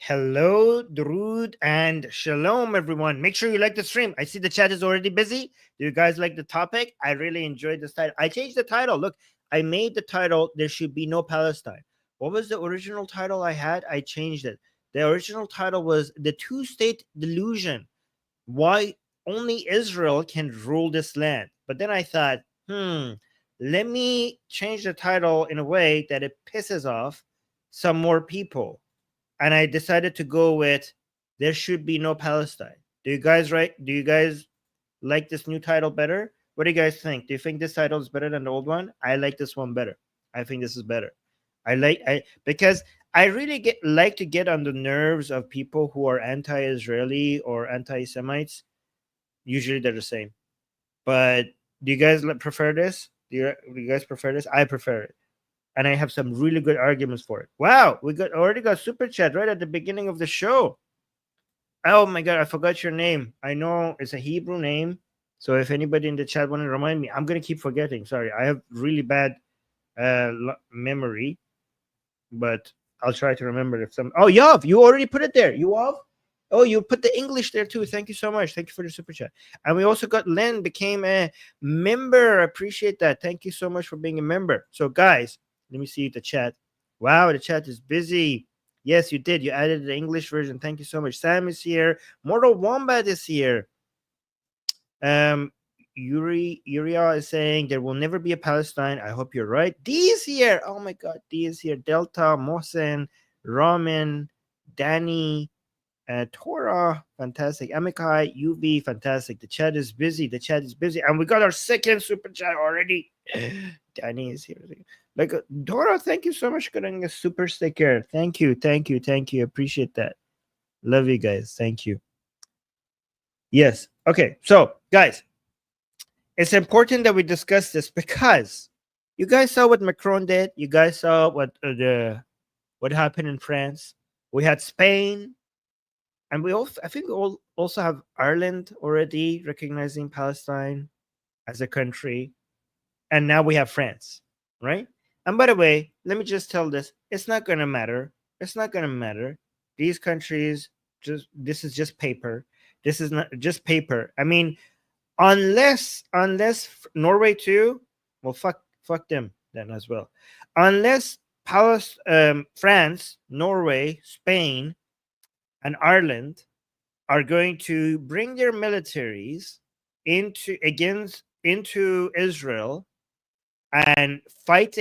Hello, Drud, and Shalom, everyone. Make sure you like the stream. I see the chat is already busy. Do you guys like the topic? I really enjoyed this title. I changed the title. Look, I made the title, There Should Be No Palestine. What was the original title I had? I changed it. The original title was The Two-State Delusion. Why only Israel can rule this land. But then I thought, let me change the title in a way that it pisses off some more people, and I decided to go with There Should Be No Palestine. Do you guys like this new title better? What do you guys think? Do you think this title is better than the old one? I like this one better. I think this is better. I because I really like to get on the nerves of people who are anti-Israeli or anti-Semites. Usually they're the same. But do you guys prefer this? Do you guys prefer this? I prefer it, and I have some really good arguments for it. Wow, we already got super chat right at the beginning of the show. Oh my god, I forgot your name. I know it's a Hebrew name, so if anybody in the chat want to remind me, I'm gonna keep forgetting. Sorry, I have really bad memory, but I'll try to remember if some. Oh, Yav, you already put it there. Yav. Oh, you put the English there too. Thank you so much. Thank you for the super chat. And we also got Len became a member. I appreciate that. Thank you so much for being a member. So, guys, let me see the chat. Wow, the chat is busy. Yes, you did. You added the English version. Thank you so much. Sam is here. Mortal Wombat is here. Uriah is saying there will never be a Palestine. I hope you're right. D is here. Oh my God, D is here. Delta, Mohsen, Ramen, Danny, Torah, fantastic. Amikai, UV, fantastic. The chat is busy. The chat is busy. And we got our second super chat already. Danny is here. Like, Dora, thank you so much for getting a super sticker. Thank you. Thank you. Thank you. Appreciate that. Love you guys. Thank you. Yes. Okay. So, guys, it's important that we discuss this because you guys saw what Macron did. You guys saw what happened in France. We had Spain. And I think we also have Ireland already recognizing Palestine as a country. And now we have France, right? And by the way, let me just tell this. It's not going to matter. It's not going to matter. These countries, this is just paper. This is not just paper. I mean, unless Norway too, well, fuck them then as well. Unless France, Norway, Spain, and Ireland are going to bring their militaries into Israel and fight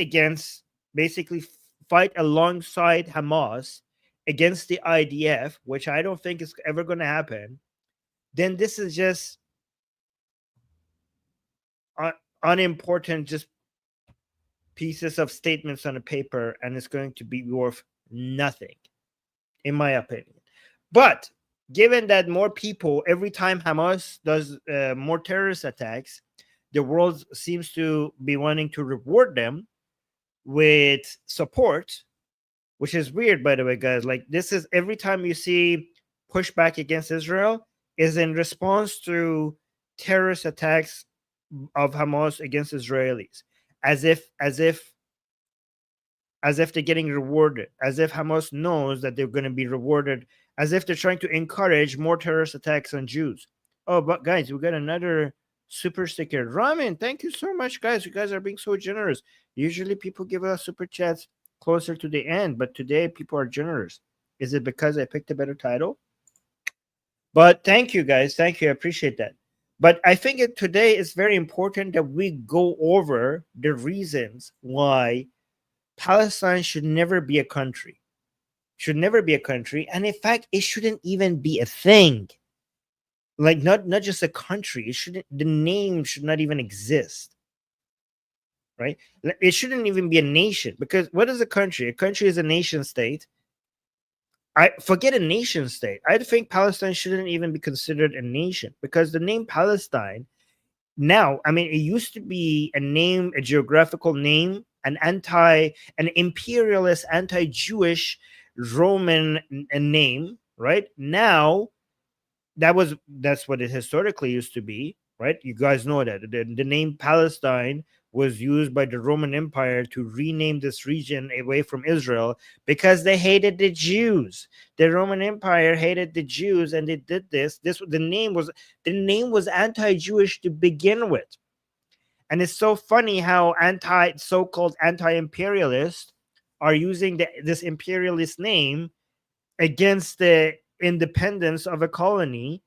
alongside Hamas against the IDF, which I don't think is ever going to happen, then this is just unimportant, just pieces of statements on a paper, and it's going to be worth nothing, in my opinion. But given that more people, every time Hamas does more terrorist attacks, the world seems to be wanting to reward them with support, which is weird, by the way, guys. Like, this is every time you see pushback against Israel is in response to terrorist attacks of Hamas against Israelis, as if they're getting rewarded, as if Hamas knows that they're going to be rewarded, as if they're trying to encourage more terrorist attacks on Jews. Oh, but guys, we got another super sticker. Ramen, thank you so much, guys. You guys are being so generous. Usually people give us super chats closer to the end, but today people are generous. Is it because I picked a better title? But thank you, guys. Thank you. I appreciate that. But I think today is very important that we go over the reasons why Palestine should never be a country. Should never be a country. And in fact, it shouldn't even be a thing. Like, not just a country. The name should not even exist. Right? It shouldn't even be a nation. Because what is a country? A country is a nation state. I forget a nation state. I think Palestine shouldn't even be considered a nation, because the name Palestine now, I mean, it used to be a geographical name, an imperialist, anti-Jewish Roman name, right? Now, that's what it historically used to be, right? You guys know that the name Palestine was used by the Roman Empire to rename this region away from Israel because they hated the Jews. The Roman Empire hated the Jews, and they did this. The name was anti-Jewish to begin with. And it's so funny how so-called anti-imperialists are using this imperialist name against the independence of a colony,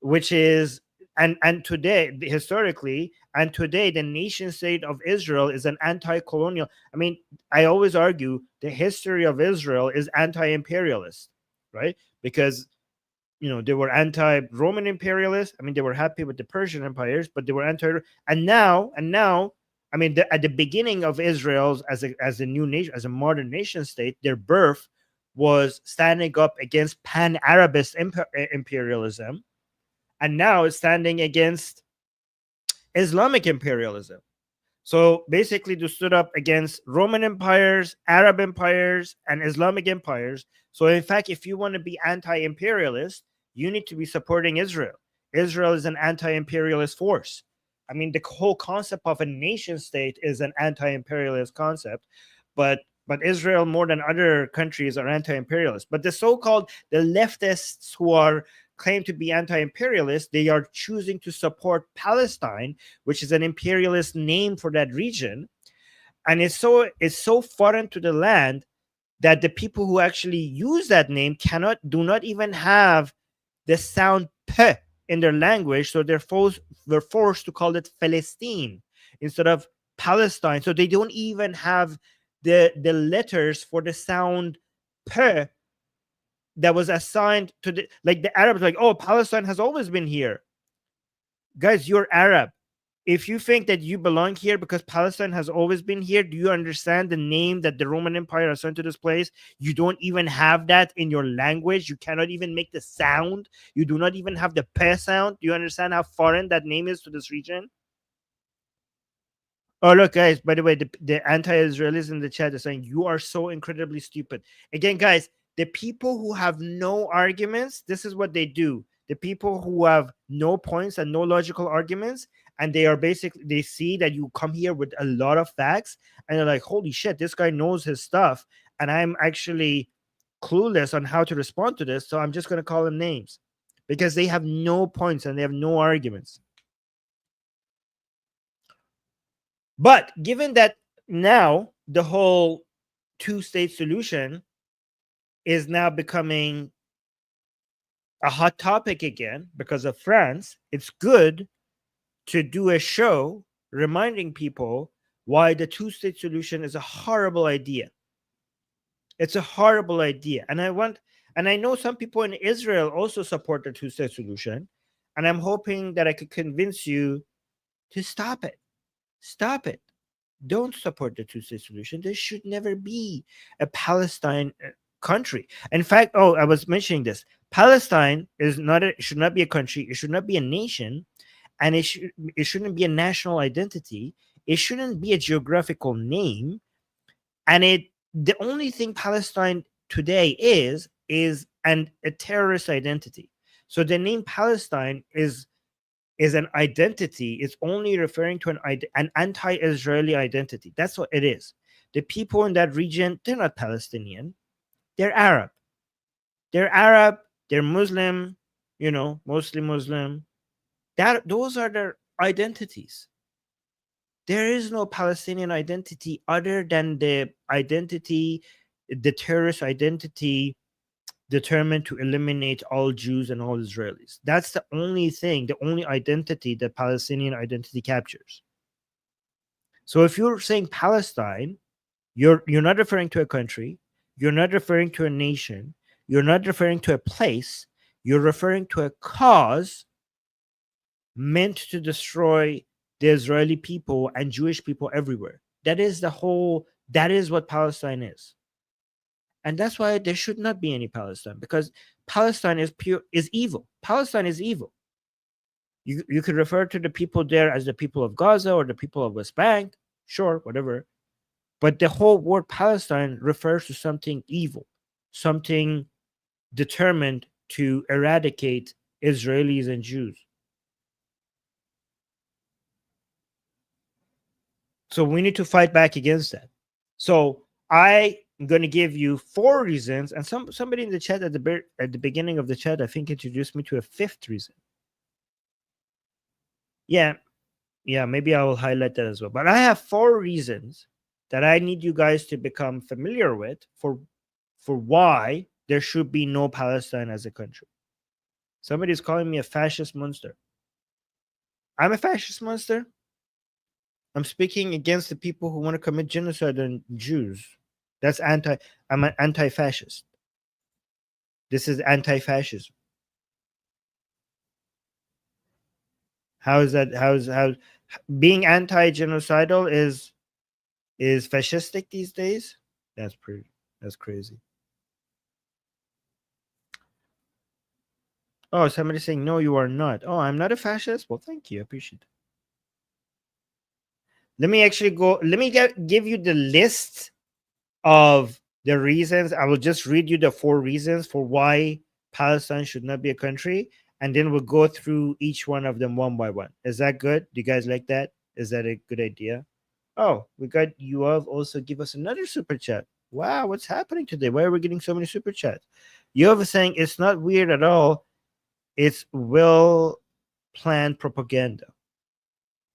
which is and today historically, and today the nation state of Israel is an anti-colonial. I mean, I always argue the history of Israel is anti-imperialist, right? Because they were anti-Roman imperialists. I mean, they were happy with the Persian empires, but they were anti. And now, I mean, at the beginning of Israel's as a new nation, as a modern nation state, their birth was standing up against pan-Arabist imperialism, and now it's standing against Islamic imperialism. So basically, they stood up against Roman empires, Arab empires, and Islamic empires. So, in fact, if you want to be anti imperialist, you need to be supporting Israel. Israel is an anti imperialist force. I mean, the whole concept of a nation state is an anti imperialist concept, but Israel, more than other countries, are anti imperialist. But the leftists who are claim to be anti-imperialist, they are choosing to support Palestine, which is an imperialist name for that region. And it's so foreign to the land that the people who actually use that name do not even have the sound p in their language, so they're forced to call it Palestine instead of Palestine. So they don't even have the letters for the sound p that was assigned to the Arabs. Like, oh, Palestine has always been here. Guys, you're Arab. If you think that you belong here because Palestine has always been here, do you understand the name that the Roman Empire assigned to this place? You don't even have that in your language. You cannot even make the sound. You do not even have the p sound. Do you understand how foreign that name is to this region? Oh, look, guys, by the way, the anti-Israelis in the chat are saying, you are so incredibly stupid. Again, guys, the people who have no arguments, this is what they do. The people who have no points and no logical arguments, and they see that you come here with a lot of facts, and they're like, holy shit, this guy knows his stuff, and I'm actually clueless on how to respond to this, so I'm just going to call them names because they have no points and they have no arguments. But given that now the whole two-state solution is now becoming a hot topic again because of France, it's good to do a show reminding people why the two-state solution is a horrible idea. It's a horrible idea. And I know some people in Israel also support the two-state solution, and I'm hoping that I could convince you to stop it. Stop it. Don't support the two-state solution. There should never be a Palestine country. In fact, I was mentioning this. Palestine should not be a country. It should not be a nation, and it shouldn't be a national identity. It shouldn't be a geographical name. And the only thing Palestine today is a terrorist identity. So the name Palestine is an identity. It's only referring to an anti-Israeli identity. That's what it is. The people in that region, they're not Palestinian. They're Arab. They're Muslim, mostly Muslim. Those are their identities. There is no Palestinian identity other than the terrorist identity determined to eliminate all Jews and all Israelis. That's the only thing, the only identity that Palestinian identity captures. So if you're saying Palestine, you're not referring to a country, you're not referring to a nation, you're not referring to a place, you're referring to a cause meant to destroy the Israeli people and Jewish people everywhere. That is what Palestine is. And that's why there should not be any Palestine, because Palestine is evil. Palestine is evil. You could refer to the people there as the people of Gaza or the people of West Bank, sure, whatever. But the whole word Palestine refers to something evil, something determined to eradicate Israelis and Jews. So we need to fight back against that. So I'm going to give you 4 reasons, and somebody in the chat at the beginning of the chat, I think, introduced me to a 5th reason. Yeah, maybe I will highlight that as well. But I have 4 reasons that I need you guys to become familiar with for why there should be no Palestine as a country. Somebody's calling me a fascist monster. I'm a fascist monster. I'm speaking against the people who want to commit genocide on Jews. That's I'm an anti-fascist. This is anti-fascism. How is that? How being anti-genocidal is fascistic these days? That's crazy. Oh, somebody's saying no, you are not. Oh, I'm not a fascist. Well, thank you. I appreciate it. Let me actually go. Let me give you the list of the reasons. I will just read you the 4 reasons for why Palestine should not be a country, and then we'll go through each one of them one by one. Is that good? Do you guys like that? Is that a good idea? Oh, we got Yuav also give us another super chat. Wow, what's happening today? Why are we getting so many super chats? Yuav is saying it's not weird at all. It's well planned propaganda.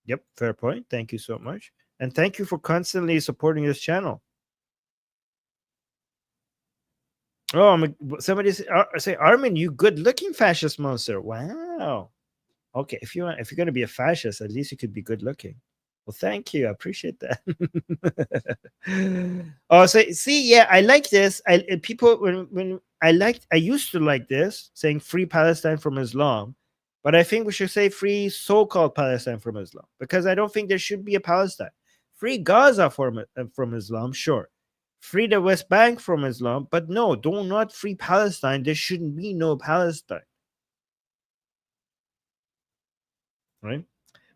Yep, fair point. Thank you so much. And thank you for constantly supporting this channel. Oh, somebody say, Armen, you good-looking fascist monster. Wow. Okay, if you're going to be a fascist, at least you could be good-looking. Well, thank you. I appreciate that. Oh, so see, yeah, I like this. People when I used to like this, saying free Palestine from Islam, but I think we should say free so-called Palestine from Islam, because I don't think there should be a Palestine. Free Gaza from Islam, sure. Free the West Bank from Islam, but no, do not free Palestine. There shouldn't be no Palestine. Right?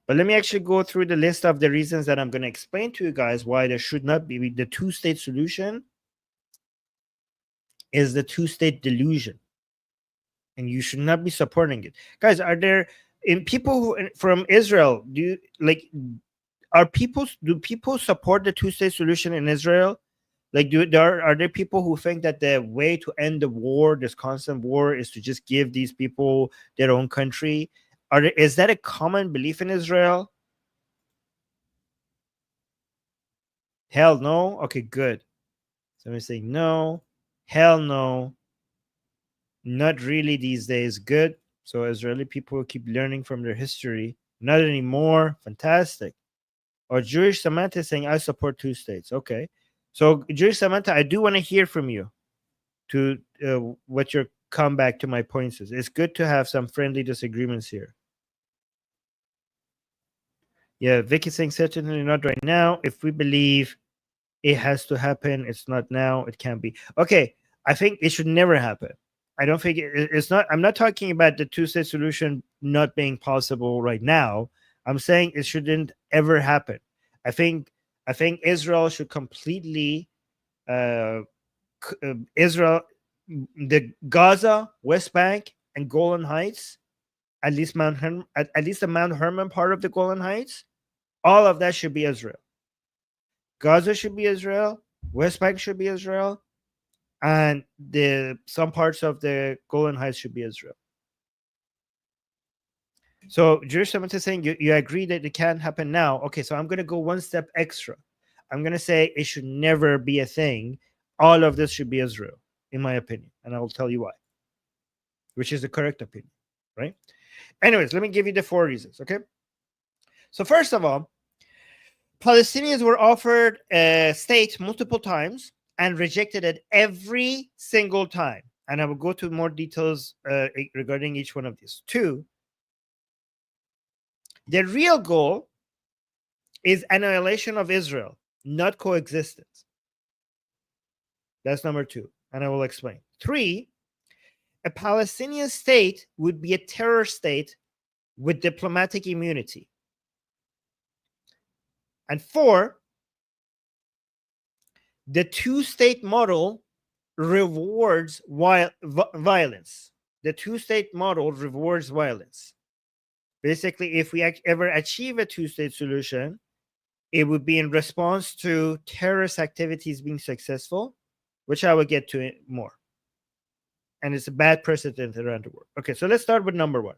But let me actually go through the list of the reasons that I'm going to explain to you guys why there should not be. The 2-state solution is the 2-state delusion, and you should not be supporting it. Guys, are there people from Israel? Do people support the 2-state solution in Israel? Like, are there people who think that the way to end the war, this constant war, is to just give these people their own country? Is that a common belief in Israel? Hell no. Okay, good. Somebody saying no. Hell no. Not really these days. Good. So Israeli people keep learning from their history. Not anymore. Fantastic. Or Jewish Samantha saying, I support 2 states. Okay. So Jewish Samantha, I do want to hear from you to what your comeback to my points is. It's good to have some friendly disagreements here. Yeah, Vicky saying certainly not right now. If we believe it has to happen, it's not now, it can't be. Okay, I think it should never happen. I don't think it's not. I'm not talking about the 2-state solution not being possible right now. I'm saying it shouldn't ever happen. I think Israel should completely Israel, the Gaza, West Bank, and Golan Heights, at least at least the Mount Hermon part of the Golan Heights, all of that should be Israel. Gaza should be Israel. West Bank should be Israel, and some parts of the Golan Heights should be Israel. So Jerusalem is saying you agree that it can't happen now. Okay, so I'm going to go one step extra. I'm going to say it should never be a thing. All of this should be Israel, in my opinion, and I will tell you why, which is the correct opinion, right? Anyways, let me give you the 4 reasons, okay? So first of all, Palestinians were offered a state multiple times and rejected it every single time. And I will go to more details regarding each one of these. 2, the real goal is annihilation of Israel, not coexistence. That's number 2, and I will explain. 3, a Palestinian state would be a terror state with diplomatic immunity. And 4, the 2-state model rewards violence. The 2-state model rewards violence. Basically, if we ever achieve a 2-state solution, it would be in response to terrorist activities being successful, which I will get to it more. And it's a bad precedent around the world. Okay, so let's start with number one.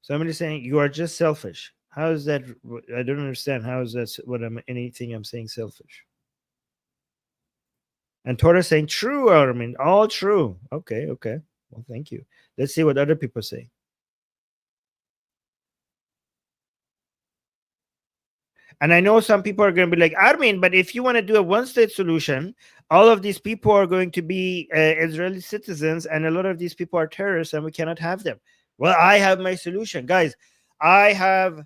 Somebody's saying you are just selfish. How is that? I don't understand. How is that what anything I'm saying selfish? And Torah saying true, Armen, all true. Okay, okay. Well, thank you. Let's see what other people say. And I know some people are going to be like, Armen, but if you want to do a one-state solution, all of these people are going to be Israeli citizens, and a lot of these people are terrorists, and we cannot have them. Well, I have my solution, guys. I have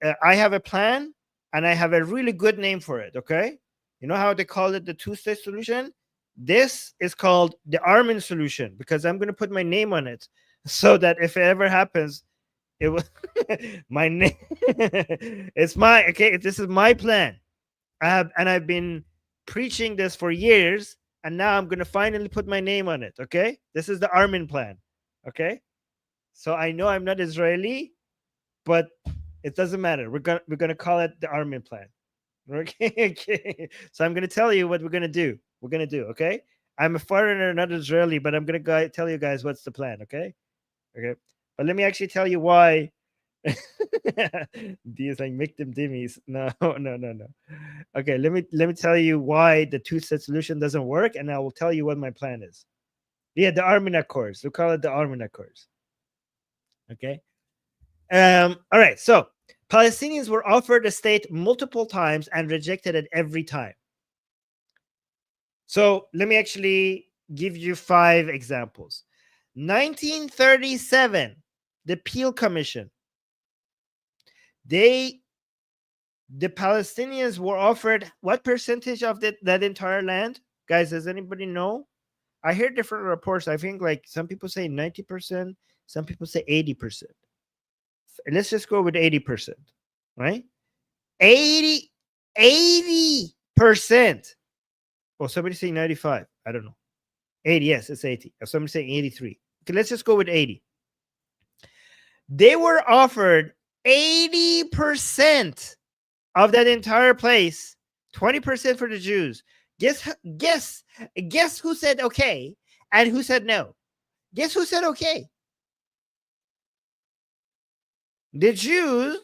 a plan, and I have a really good name for it. Okay, you know how they call it the two-state solution? This is called the Armen solution because I'm going to put my name on it, so that if it ever happens, it was my name. It's my okay. This is my plan. I've been preaching this for years, and now I'm gonna finally put my name on it. Okay, this is the Armen plan. Okay, so I know I'm not Israeli, but it doesn't matter. We're gonna call it the Armen plan. Okay, okay. So I'm gonna tell you what we're gonna do. Okay. I'm a foreigner, not Israeli, but I'm gonna tell you guys what's the plan. Okay. Okay. But let me actually tell you why. These like make them dimmies. No, no. Okay, let me tell you why the two-state solution doesn't work, and I will tell you what my plan is. Yeah, the Armen Accords. We call it the Armen Accords. Okay. All right. So Palestinians were offered a state multiple times and rejected it every time. So let me actually give you 5 examples. 1937, the Peel Commission. The Palestinians were offered what percentage of that entire land? Guys, does anybody know? I hear different reports. I think like some people say 90%, some people say 80%. Let's just go with 80%, right? 80%. Oh, somebody saying 95. I don't know. 80, yes, it's 80. Somebody saying 83. Okay, let's just go with 80. They were offered 80% of that entire place, 20% for the Jews. Guess who said okay and who said no? Guess who said okay? The Jews.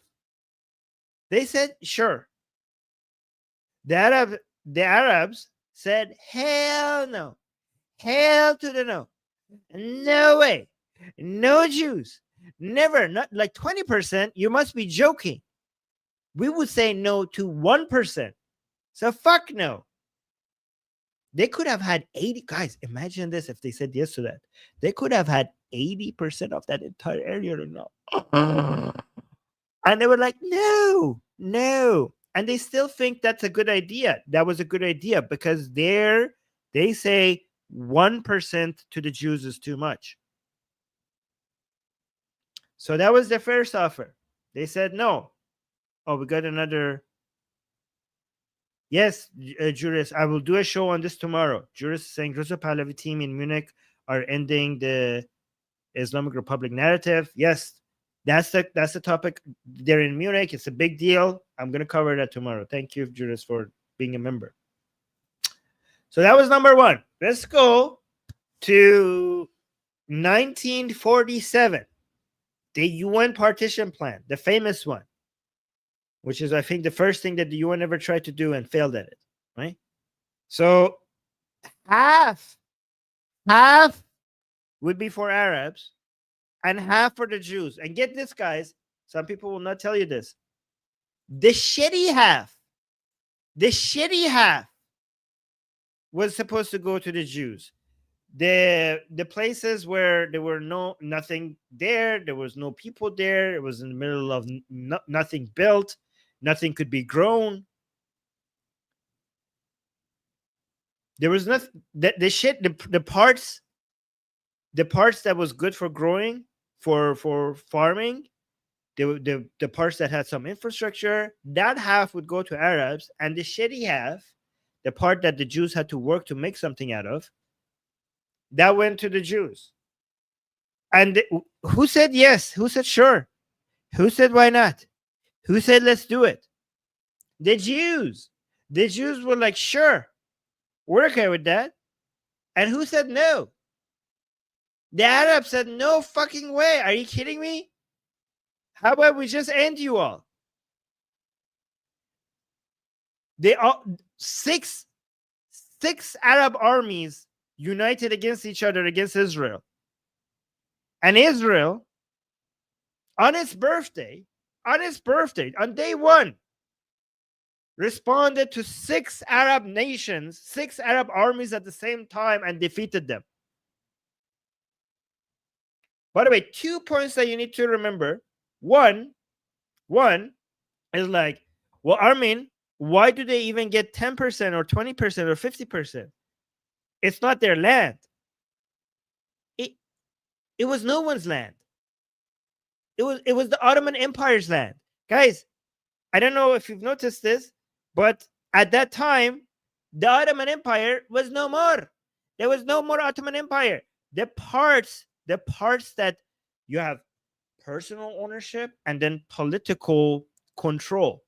They said sure. The Arabs said hell no. Hell to the no. No way. No Jews. Never. Not like 20%. You must be joking. We would say no to 1%. So fuck no. They could have had 80 guys. Imagine this if they said yes to that. They could have had 80% of that entire area or no. And they were like, no. And they still think that's a good idea. That was a good idea because they say 1% to the Jews is too much. So that was their first offer. They said no. Oh, we got another. Yes, Juris, I will do a show on this tomorrow. Juris is saying Joseph Pahlavi team in Munich are ending the Islamic Republic narrative. Yes, that's the topic. They're in Munich. It's a big deal. I'm going to cover that tomorrow. Thank you, Juris, for being a member. So that was number one. Let's go to 1947, the UN partition plan, the famous one, which is, I think, the first thing that the UN ever tried to do and failed at it, right? So half would be for Arabs and half for the Jews. And get this, guys, some people will not tell you this. The shitty half was supposed to go to the Jews. The places where there were nothing there was no people there. It was in the middle of nothing built. Nothing could be grown. There was nothing. The parts that was good for growing, for farming, the parts that had some infrastructure, that half would go to Arabs, and the shitty half, the part that the Jews had to work to make something out of, that went to the Jews. And who said yes? Who said sure? Who said why not? Who said let's do it? The Jews. The Jews were like, sure, we're okay with that. And who said no? The Arabs said, no fucking way. Are you kidding me? How about we just end you all? They all six Arab armies united against each other against Israel. And Israel, on its birthday, on day one, responded to 6 Arab nations, 6 Arab armies at the same time and defeated them. By the way, 2 points that you need to remember. One is like, well, Armen, why do they even get 10% or 20% or 50%? It's not their land. It was no one's land. It was the Ottoman Empire's land. Guys, I don't know if you've noticed this, but at that time, the Ottoman Empire was no more. There was no more Ottoman Empire. The parts that you have personal ownership and then political control.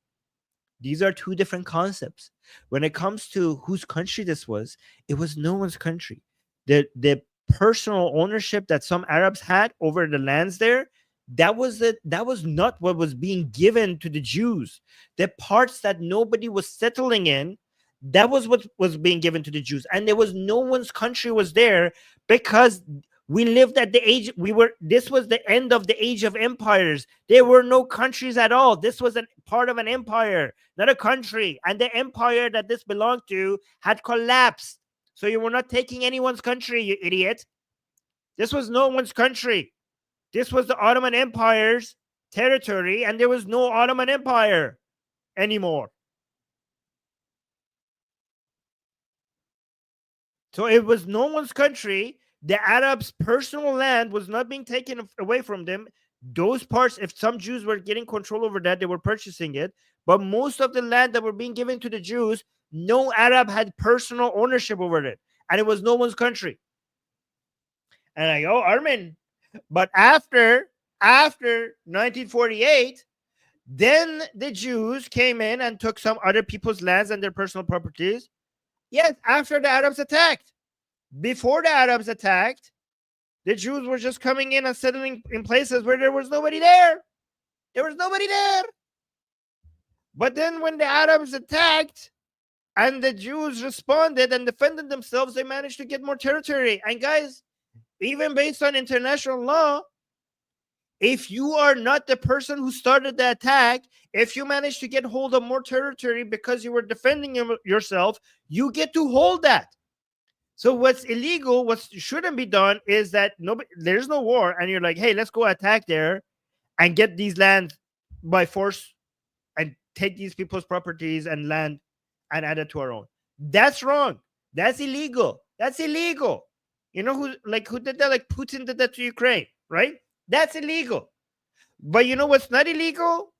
These are 2 different concepts. When it comes to whose country this was, it was no one's country. The personal ownership that some Arabs had over the lands there, that was not what was being given to the Jews. The parts that nobody was settling in, that was what was being given to the Jews. And there was no one's country was there because we lived at the age this was the end of the age of empires. There were no countries at all. This was a part of an empire, not a country. And the empire that this belonged to had collapsed. So you were not taking anyone's country, you idiot. This was no one's country. This was the Ottoman Empire's territory, and there was no Ottoman Empire anymore. So it was no one's country. The Arabs' personal land was not being taken away from them. Those parts, if some Jews were getting control over that, they were purchasing it. But most of the land that were being given to the Jews, no Arab had personal ownership over it. And it was no one's country. And I go, Armen. But after 1948, then the Jews came in and took some other people's lands and their personal properties. Yes, after the Arabs attacked. Before the Arabs attacked, the Jews were just coming in and settling in places where there was nobody there. There was nobody there. But then when the Arabs attacked and the Jews responded and defended themselves, they managed to get more territory. And guys, even based on international law, if you are not the person who started the attack, if you manage to get hold of more territory because you were defending yourself, you get to hold that. So what's illegal, what shouldn't be done is that there's no war, and you're like, hey, let's go attack there and get these lands by force and take these people's properties and land and add it to our own. That's wrong. That's illegal. That's illegal. You know who did that? Like Putin did that to Ukraine, right? That's illegal. But you know what's not illegal?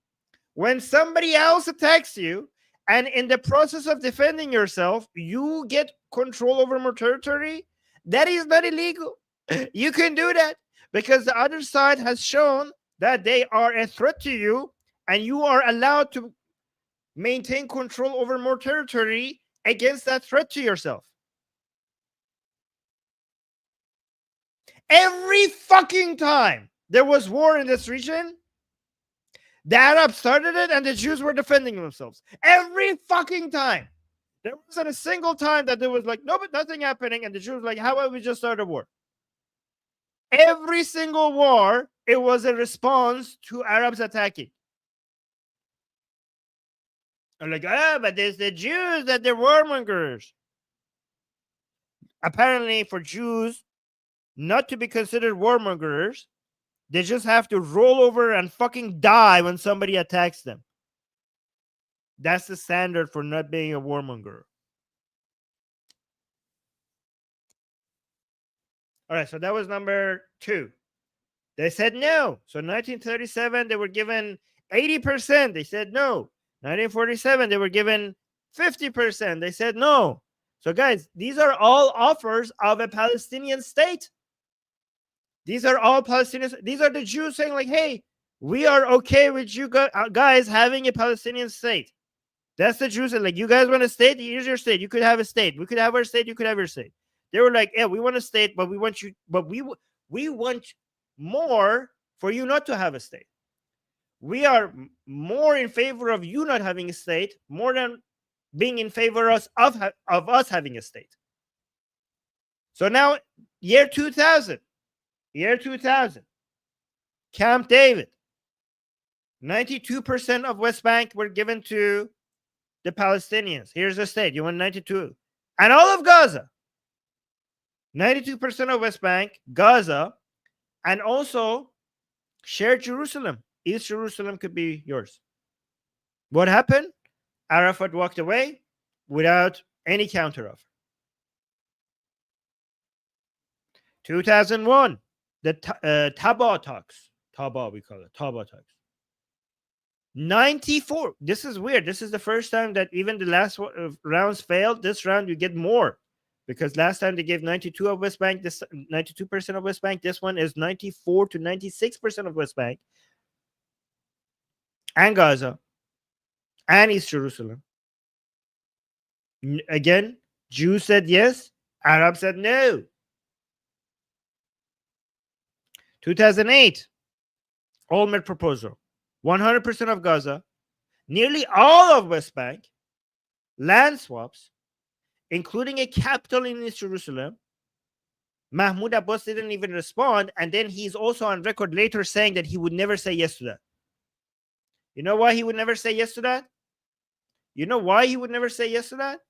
When somebody else attacks you, and in the process of defending yourself, you get control over more territory, that is not illegal. You can do that because the other side has shown that they are a threat to you, and you are allowed to maintain control over more territory against that threat to yourself. Every fucking time there was war in this region, the Arabs started it and the Jews were defending themselves. Every fucking time. There wasn't a single time that there was like, no, but nothing happening. And the Jews were like, how about we just start a war? Every single war, it was a response to Arabs attacking. I'm like, but there's the Jews that they're warmongers. Apparently, for Jews not to be considered warmongers, they just have to roll over and fucking die when somebody attacks them. That's the standard for not being a warmonger. All right, so that was number 2. They said no. So 1937, they were given 80%. They said no. 1947, they were given 50%. They said no. So guys, these are all offers of a Palestinian state. These are all Palestinians. These are the Jews saying like, hey, we are okay with you guys having a Palestinian state. That's the Jews. Like, you guys want a state? Here's your state. You could have a state. We could have our state. You could have your state. They were like, yeah, we want a state, but we want you, but we want more for you not to have a state. We are more in favor of you not having a state, more than being in favor of us having a state. So now, year 2000, Camp David, 92% of West Bank were given to the Palestinians. Here's the state. You want 92. And all of Gaza, 92% of West Bank, Gaza, and also shared Jerusalem. East Jerusalem could be yours. What happened? Arafat walked away without any counteroffer. 2001, the Taba talks. Taba, we call it. Taba talks. 94. This is weird. This is the first time that even the last rounds failed. This round you get more, because last time they gave 92 of West Bank, this 92% of West Bank. This one is 94 to 96% of West Bank and Gaza and East Jerusalem. Again, Jews said yes, Arabs said no. 2008, Olmert proposal. 100% of Gaza, nearly all of West Bank, land swaps, including a capital in East Jerusalem. Mahmoud Abbas didn't even respond, and then he's also on record later saying that he would never say yes to that. You know why he would never say yes to that? You know why he would never say yes to that?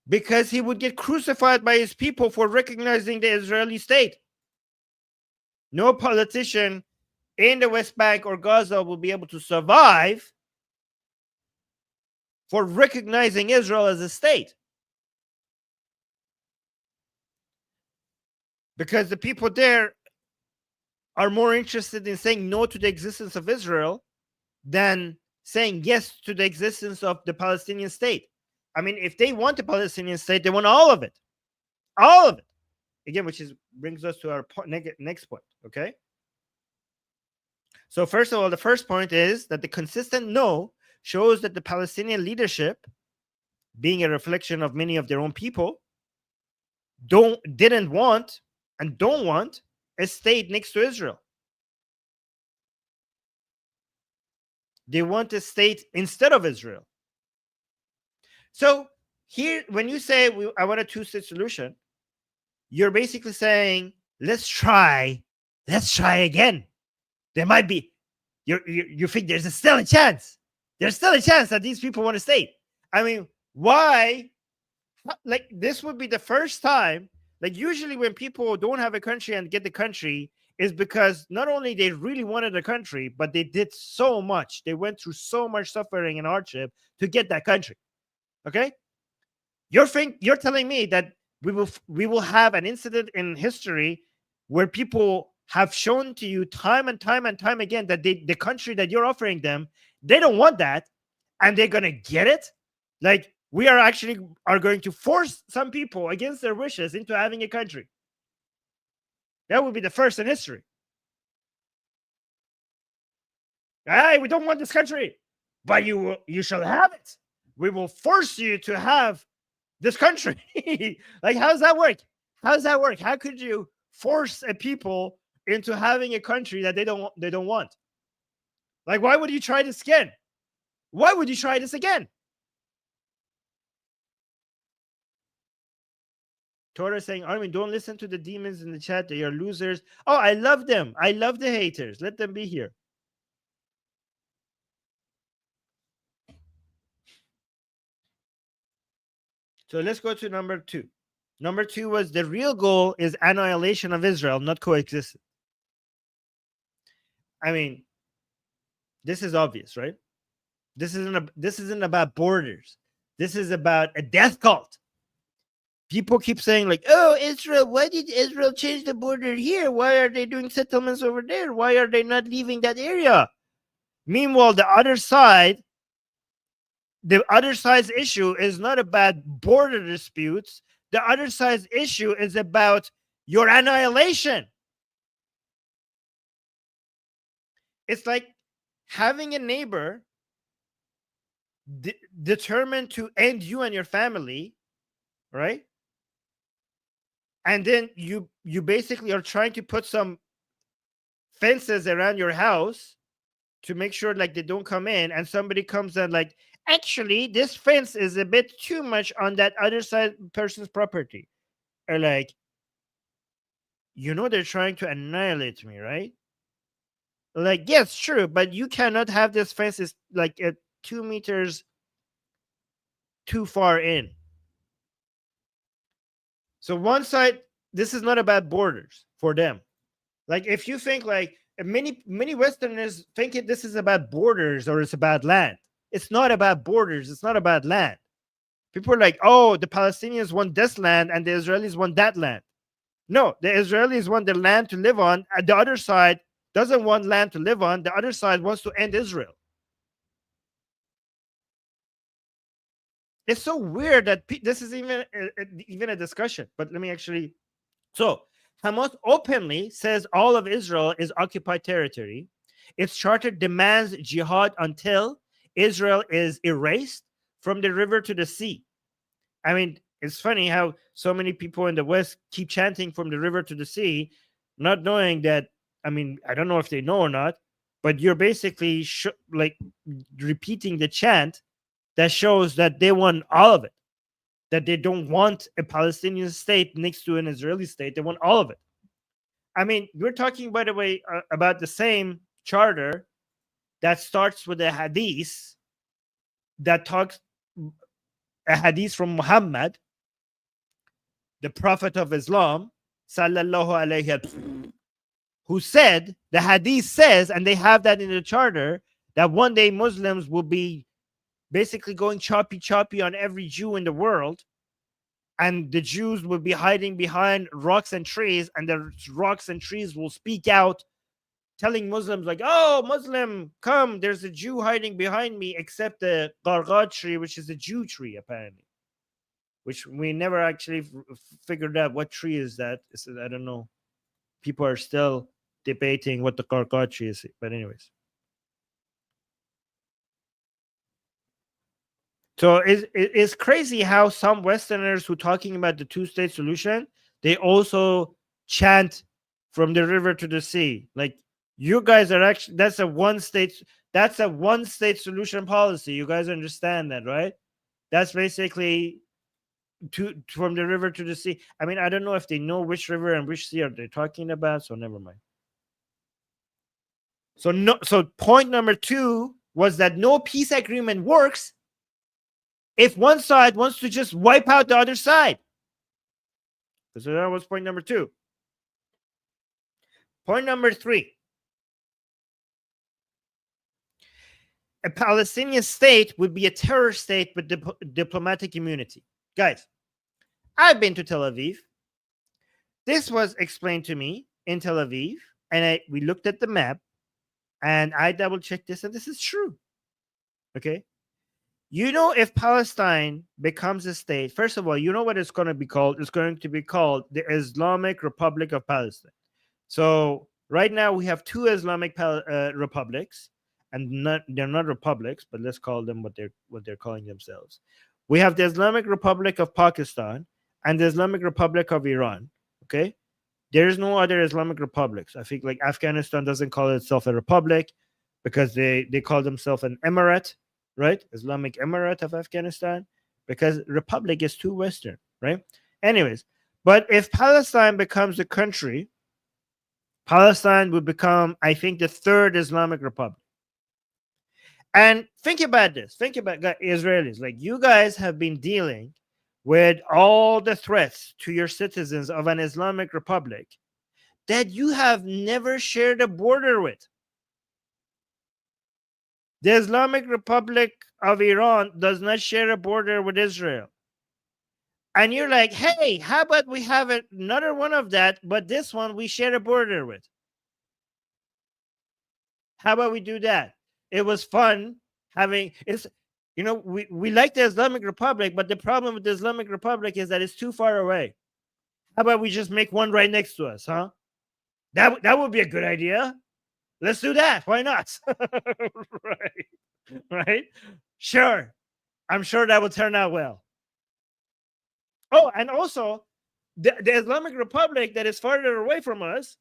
Because he would get crucified by his people for recognizing the Israeli state. No politician in the West Bank or Gaza will be able to survive for recognizing Israel as a state. Because the people there are more interested in saying no to the existence of Israel than saying yes to the existence of the Palestinian state. I mean, if they want a Palestinian state, they want all of it. All of it. Again, which brings us to our next point, okay? So first of all, the first point is that the consistent no shows that the Palestinian leadership, being a reflection of many of their own people, didn't want and don't want a state next to Israel. They want a state instead of Israel. So here, when you say I want a two-state solution, you're basically saying, let's try again. There might be, you think there's still a chance. There's still a chance that these people want a state. I mean, why? Like, this would be the first time. Like, usually when people don't have a country and get the country is because not only they really wanted a country, but they did so much. They went through so much suffering and hardship to get that country. Okay? You're telling me that we will have an incident in history where people have shown to you time and time again that the country that you're offering them, they don't want that, and they're gonna get it. Like, we are going to force some people against their wishes into having a country. That would be the first in history. Hey, we don't want this country, but you shall have it. We will force you to have this country. Like, how does that work? How could you force a people into having a country that they don't want? Like, why would you try this again? Why would you try this again? Torah is saying, Armen, don't listen to the demons in the chat. They are losers. Oh, I love them. I love the haters. Let them be here. So let's go to number 2. Number 2 was the real goal is annihilation of Israel, not coexistence. I mean, this is obvious, right? This isn't about borders. This is about a death cult. People keep saying, like, oh, Israel, why did Israel change the border here? Why are they doing settlements over there? Why are they not leaving that area? Meanwhile, the other side's issue is not about border disputes. The other side's issue is about your annihilation. it's like having a neighbor determined to end you and your family, right? And then you basically are trying to put some fences around your house to make sure like they don't come in, and somebody comes and like, actually this fence is a bit too much on that other side person's property, or like, they're trying to annihilate me, right? Like, yes, true, but you cannot have this fence is like 2 meters too far in. So one side, this is not about borders for them. Like, if you think like many Westerners think this is about borders or it's about land. It's not about borders. It's not about land. People are like, oh, the Palestinians want this land and the Israelis want that land. No, the Israelis want the land to live on, and the other side doesn't want land to live on. The other side wants to end Israel. It's so weird that this is even a discussion. But let me actually. So Hamas openly says all of Israel is occupied territory. Its charter demands jihad until Israel is erased from the river to the sea. I mean, it's funny how so many people in the West keep chanting from the river to the sea, not knowing that. I mean, I don't know if they know or not, but you're basically like repeating the chant that shows that they want all of it, that they don't want a Palestinian state next to an Israeli state. They want all of it. I mean, we're talking, by the way, about the same charter that starts with a hadith that talks a hadith from Muhammad, the Prophet of Islam, sallallahu alayhi, who said, the hadith says, and they have that in the charter, that one day Muslims will be basically going choppy on every Jew in the world, and the Jews will be hiding behind rocks and trees, and the rocks and trees will speak out, telling Muslims like, oh, Muslim, come, there's a Jew hiding behind me, except the Gargad tree, which is a Jew tree, apparently, which we never actually figured out what tree is that. I don't know. People are still debating what the Gargad tree is, but anyways. So it's crazy how some Westerners who talking about the two-state solution, they also chant from the river to the sea. Like, you guys are actually, that's a one-state solution policy. You guys understand that, right? That's basically from the river to the sea. I mean, I don't know if they know which river and which sea are they talking about, so never mind. So point number 2 was that no peace agreement works if one side wants to just wipe out the other side. So that was point number 2. Point number 3. A Palestinian state would be a terror state with diplomatic immunity. Guys, I've been to Tel Aviv. This was explained to me in Tel Aviv, and we looked at the map, and I double-checked this, and this is true. Okay? If Palestine becomes a state, first of all, you know what it's going to be called? It's going to be called the Islamic Republic of Palestine. So right now we have 2 Islamic republics, and they're not republics, but let's call them what they're calling themselves. We have the Islamic Republic of Pakistan and the Islamic Republic of Iran. Okay, there is no other Islamic republics. I think like Afghanistan doesn't call itself a republic because they call themselves an emirate, right? Islamic Emirate of Afghanistan, because republic is too Western, right? Anyways, but if Palestine becomes a country, Palestine would become, I think, the 3rd Islamic Republic. And think about this. Think about Israelis. Like, you guys have been dealing with all the threats to your citizens of an Islamic Republic that you have never shared a border with. The Islamic Republic of Iran does not share a border with Israel. And you're like, hey, how about we have another one of that, but this one we share a border with? How about we do that? It was fun having we like the Islamic Republic, but the problem with the Islamic Republic is that it's too far away. How about we just make one right next to us, huh? That would be a good idea. Let's do that. Why not? Right. Right. Sure. I'm sure that will turn out well. Oh, and also the Islamic Republic that is farther away from us,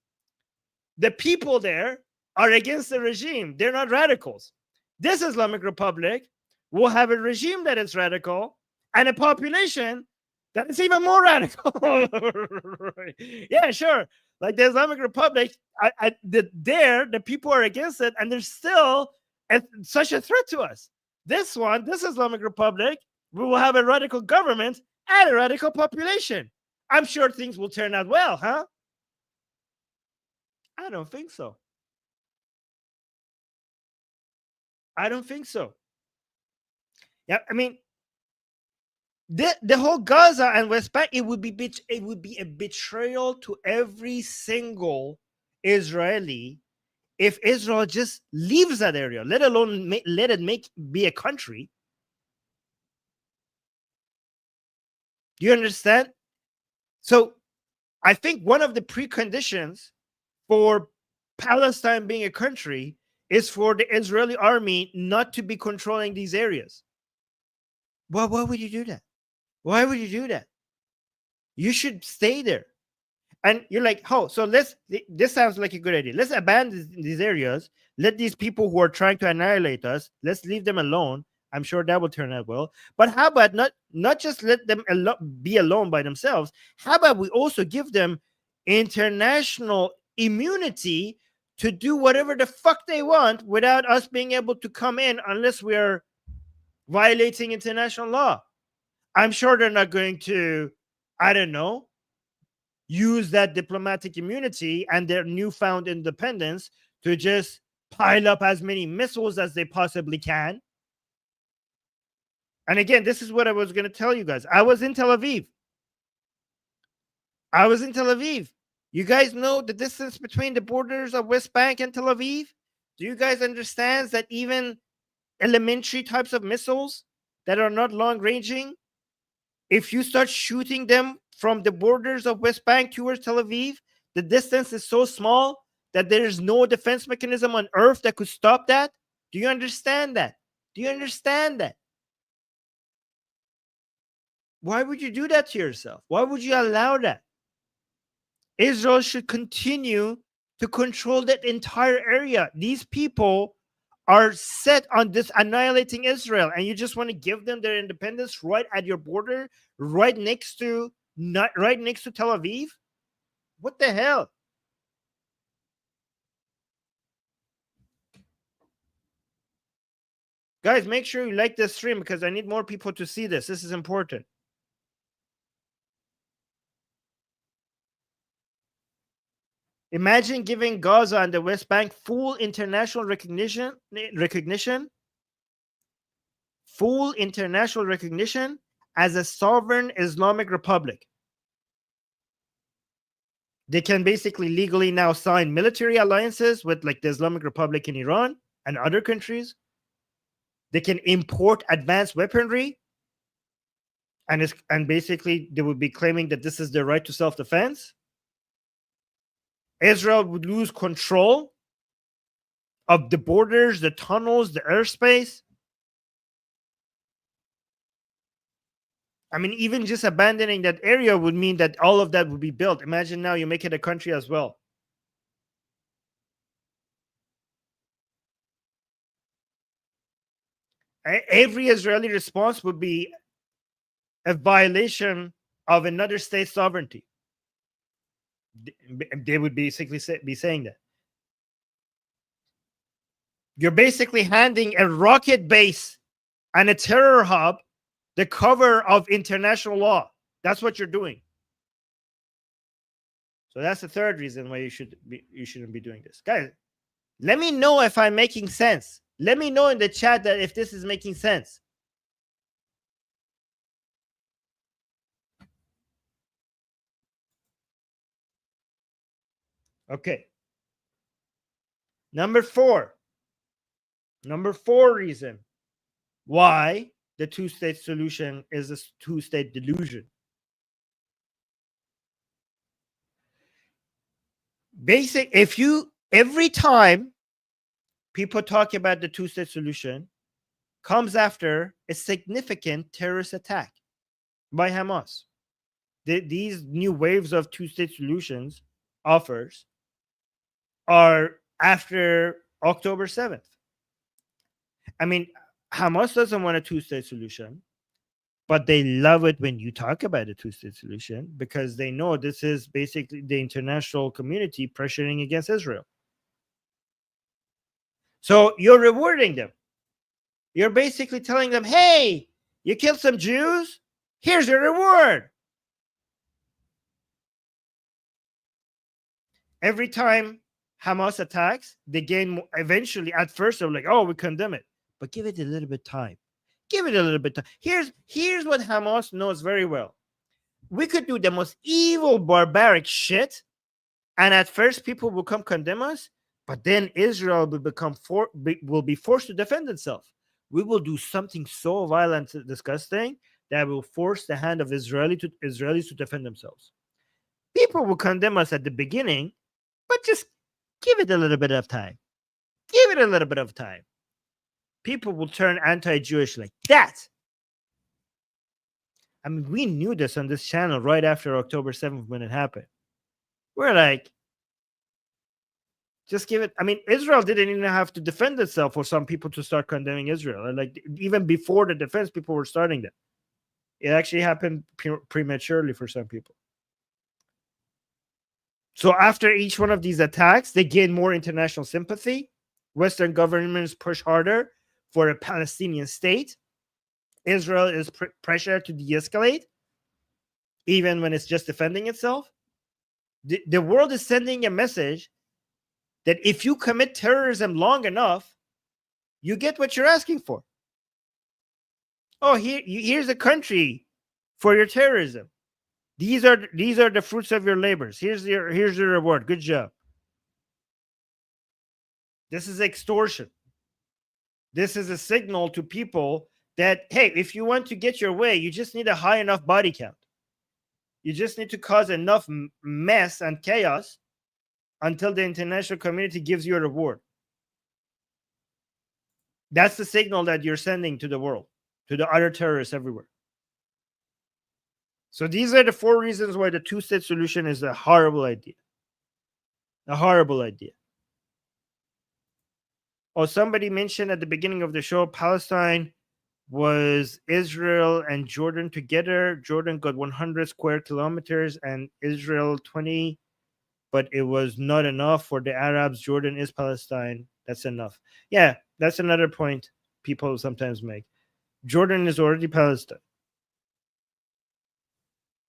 the people there are against the regime. They're not radicals. This Islamic Republic will have a regime that is radical and a population that is even more radical. Right. Yeah, sure. Like the Islamic Republic, the people are against it, and there's still such a threat to us. This Islamic Republic, we will have a radical government and a radical population. I'm sure things will turn out well, huh? I don't think so. I don't think so. Yeah, I mean, the whole Gaza and West Bank, it would be a betrayal to every single Israeli if Israel just leaves that area, let alone let it be a country. Do you understand? So I think one of the preconditions for Palestine being a country is for the Israeli army not to be controlling these areas. Well, why would you do that? Why would you do that? You should stay there. And you're like, oh, so this sounds like a good idea. Let's abandon these areas. Let these people who are trying to annihilate us, let's leave them alone. I'm sure that will turn out well. But how about not just let them be alone by themselves? How about we also give them international immunity to do whatever the fuck they want without us being able to come in unless we're violating international law? I'm sure they're not going to, I don't know, use that diplomatic immunity and their newfound independence to just pile up as many missiles as they possibly can. And again, this is what I was going to tell you guys. I was in Tel Aviv. You guys know the distance between the borders of West Bank and Tel Aviv? Do you guys understand that even elementary types of missiles that are not long ranging, if you start shooting them from the borders of West Bank towards Tel Aviv, the distance is so small that there is no defense mechanism on earth that could stop that? Do you understand that? Why would you do that to yourself? Why would you allow that? Israel should continue to control that entire area. These people are set on this annihilating Israel, and you just want to give them their independence right at your border, right next to Tel Aviv? What the hell? Guys, make sure you like this stream because I need more people to see this. This is important. Imagine giving Gaza and the West Bank full international recognition, as a sovereign Islamic republic. They can basically legally now sign military alliances with like the Islamic Republic in Iran and other countries. They can import advanced weaponry, and basically they would be claiming that this is their right to self-defense. Israel would lose control of the borders, the tunnels, the airspace. I mean, even just abandoning that area would mean that all of that would be built. Imagine now you make it a country as well. Every Israeli response would be a violation of another state's sovereignty. They would basically be saying that. You're basically handing a rocket base and a terror hub the cover of international law. That's what you're doing. So that's the third reason why you shouldn't be doing this. Guys, let me know if I'm making sense. Let me know in the chat that if this is making sense. Okay. Number four reason why the two-state solution is a two-state delusion. Every time People talk about the two-state solution, comes after a significant terrorist attack by Hamas. These new waves of two-state solutions offers are after October 7th. I mean, Hamas doesn't want a two-state solution, but they love it when you talk about a two-state solution because they know this is basically the international community pressuring against Israel. So you're rewarding them. You're basically telling them, hey, you killed some Jews? Here's your reward. Every time Hamas attacks, they gain eventually. At first, they're like, oh, we condemn it. But give it a little bit of time. Give it a little bit of time. Here's what Hamas knows very well. We could do the most evil, barbaric shit, and at first people will come condemn us, but then Israel will be forced to defend itself. We will do something so violent and disgusting that will force the hand of Israelis to defend themselves. People will condemn us at the beginning, but just give it a little bit of time. Give it a little bit of time. People will turn anti-Jewish like that. I mean, we knew this on this channel right after October 7th when it happened. We're like, just give it. I mean, Israel didn't even have to defend itself for some people to start condemning Israel. And like even before the defense, people were starting that. It actually happened prematurely for some people. So after each one of these attacks, they gain more international sympathy. Western governments push harder for a Palestinian state. Israel is pressured to de-escalate, even when it's just defending itself. The world is sending a message that if you commit terrorism long enough, you get what you're asking for. Oh, here's a country for your terrorism. These are the fruits of your labors. Here's your reward. Good job. This is extortion. This is a signal to people that, hey, if you want to get your way, you just need a high enough body count. You just need to cause enough mess and chaos until the international community gives you a reward. That's the signal that you're sending to the world, to the other terrorists everywhere. So these are the 4 reasons why the two-state solution is a horrible idea. A horrible idea. Oh, somebody mentioned at the beginning of the show, Palestine was Israel and Jordan together. Jordan got 100 square kilometers and Israel 20, but it was not enough for the Arabs. Jordan is Palestine. That's enough. Yeah, that's another point people sometimes make. Jordan is already Palestine.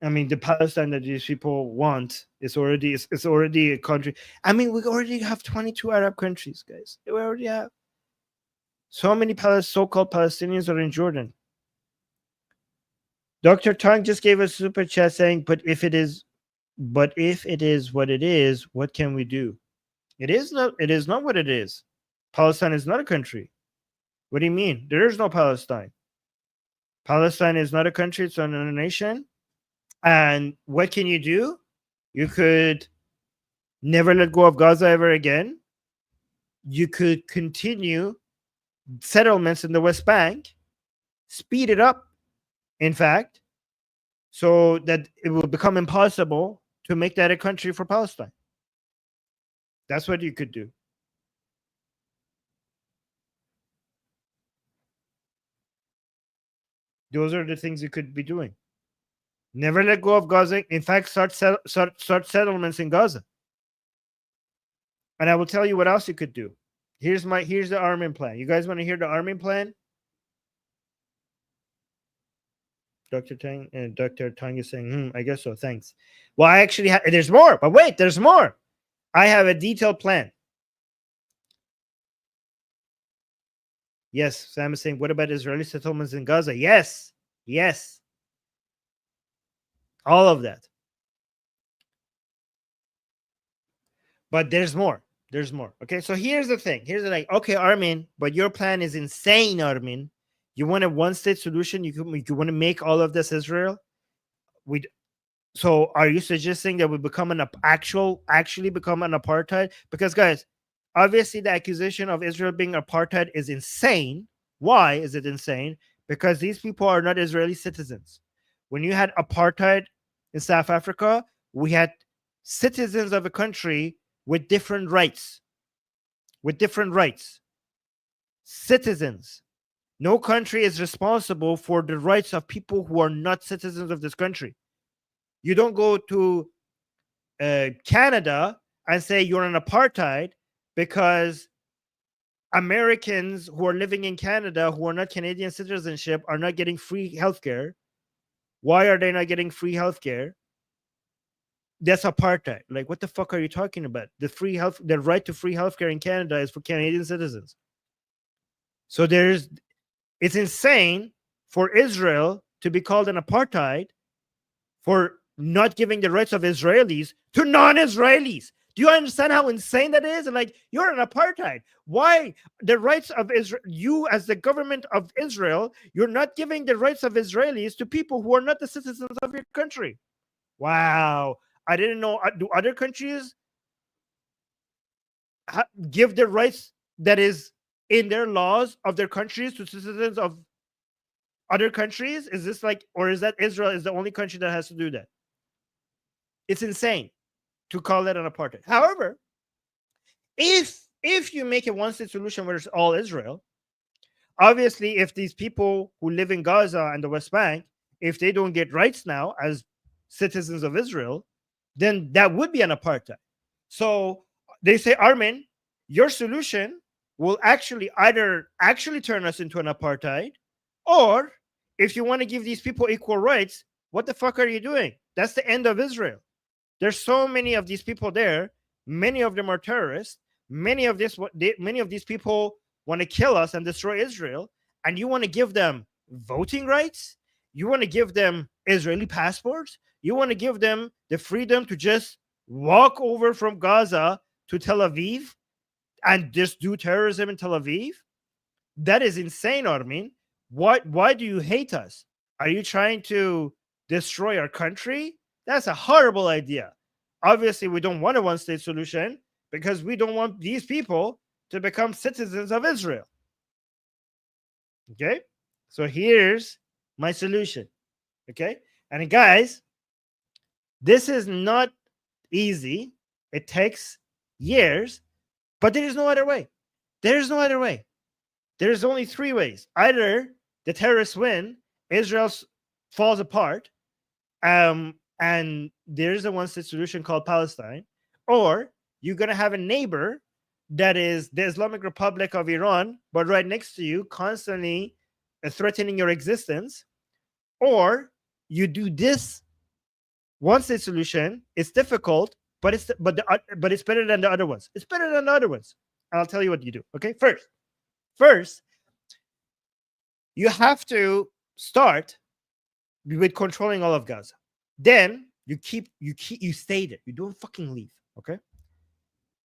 I mean, the Palestine that these people want is already it's already a country. I mean, we already have 22 Arab countries, guys. We already have so many so-called Palestinians are in Jordan. Dr. Tong just gave us a super chat saying, but if it is what it is, what can we do? It is not what it is. Palestine is not a country. What do you mean? There is no Palestine. Palestine is not a country, it's not a nation. And what can you do? You could never let go of Gaza ever again. You could continue settlements in the West Bank, speed it up, in fact, so that it will become impossible to make that a country for Palestine. That's what you could do. Those are the things you could be doing. Never let go of Gaza. In fact, start settlements in Gaza. And I will tell you what else you could do. Here's the Armen plan. You guys want to hear the Armen plan? Dr. Tang is saying, I guess so. Thanks. Well, I actually there's more, but wait, there's more. I have a detailed plan. Yes, Sam is saying, what about Israeli settlements in Gaza? Yes. All of that. But there's more. Okay, so here's the thing. Okay, Armen, but your plan is insane, Armen. You want a one-state solution? You want to make all of this Israel? So are you suggesting that we become actually become an apartheid? Because guys, Obviously, the accusation of Israel being apartheid is insane. Why is it insane? Because these people are not Israeli citizens. When you had apartheid in South Africa, we had citizens of a country with different rights. With different rights. Citizens. No country is responsible for the rights of people who are not citizens of this country. You don't go to Canada and say you're an apartheid because Americans who are living in Canada who are not Canadian citizenship are not getting free healthcare. Why are they not getting free healthcare? That's apartheid. Like, what the fuck are you talking about? The right to free healthcare in Canada is for Canadian citizens. So it's insane for Israel to be called an apartheid for not giving the rights of Israelis to non-Israelis. Do you understand how insane that is? And like, you're an apartheid. Why the rights of Israel? You, as the government of Israel, you're not giving the rights of Israelis to people who are not the citizens of your country. Wow, I didn't know. Do other countries give the rights that is in their laws of their countries to citizens of other countries? Is this like, or is that Israel is the only country that has to do that? It's insane to call that an apartheid. However, if you make a one-state solution where it's all Israel, obviously, if these people who live in Gaza and the West Bank, if they don't get rights now as citizens of Israel, then that would be an apartheid. So they say, Armen, your solution will actually either actually turn us into an apartheid, or if you want to give these people equal rights, what the fuck are you doing? That's the end of Israel. There's so many of these people there. Many of them are terrorists. Many of these people want to kill us and destroy Israel. And you want to give them voting rights? You want to give them Israeli passports? You want to give them the freedom to just walk over from Gaza to Tel Aviv and just do terrorism in Tel Aviv? That is insane, Armin. Why do you hate us? Are you trying to destroy our country? That's a horrible idea. Obviously, we don't want a one-state solution because we don't want these people to become citizens of Israel. Okay? So here's my solution. Okay? And guys, this is not easy. It takes years, but there is no other way. There is no other way. There's only three ways. Either the terrorists win, Israel falls apart, and there's a one-state solution called Palestine, or you're going to have a neighbor that is the Islamic Republic of Iran, but right next to you, constantly threatening your existence, or you do this one-state solution. It's difficult, but it's better than the other ones. It's better than the other ones. And I'll tell you what you do. Okay, first, you have to start with controlling all of Gaza. Then you stay there. You don't fucking leave. Okay.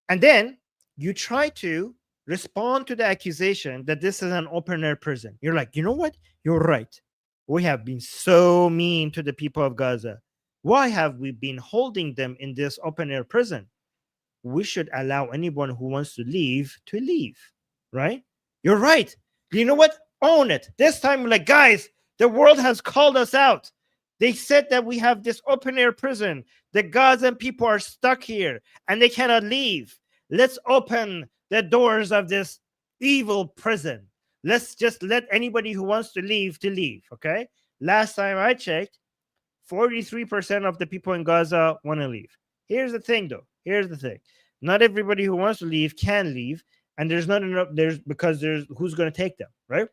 And then you try to respond to the accusation that this is an open air prison. You're like, you know what? You're right. We have been so mean to the people of Gaza. Why have we been holding them in this open air prison? We should allow anyone who wants to leave, right? You're right. You know what? Own it. This time, like, guys, the world has called us out. They said that we have this open air prison. The Gazan people are stuck here and they cannot leave. Let's open the doors of this evil prison. Let's just let anybody who wants to leave, okay? Last time I checked, 43% of the people in Gaza want to leave. Here's the thing, though. Not everybody who wants to leave can leave, and there's not enough. Because there's who's going to take them, right?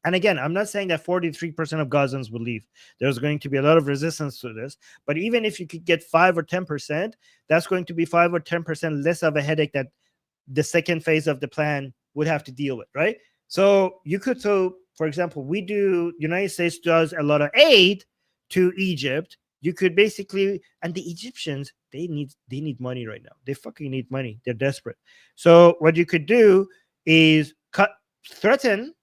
And again, I'm not saying that 43% of Gazans will leave. There's going to be a lot of resistance to this. But even if you could get 5 or 10%, that's going to be 5 or 10% less of a headache that the second phase of the plan would have to deal with, right? So for example, United States does a lot of aid to Egypt. You could basically, and the Egyptians, they need money right now. They fucking need money. They're desperate. So what you could do is threaten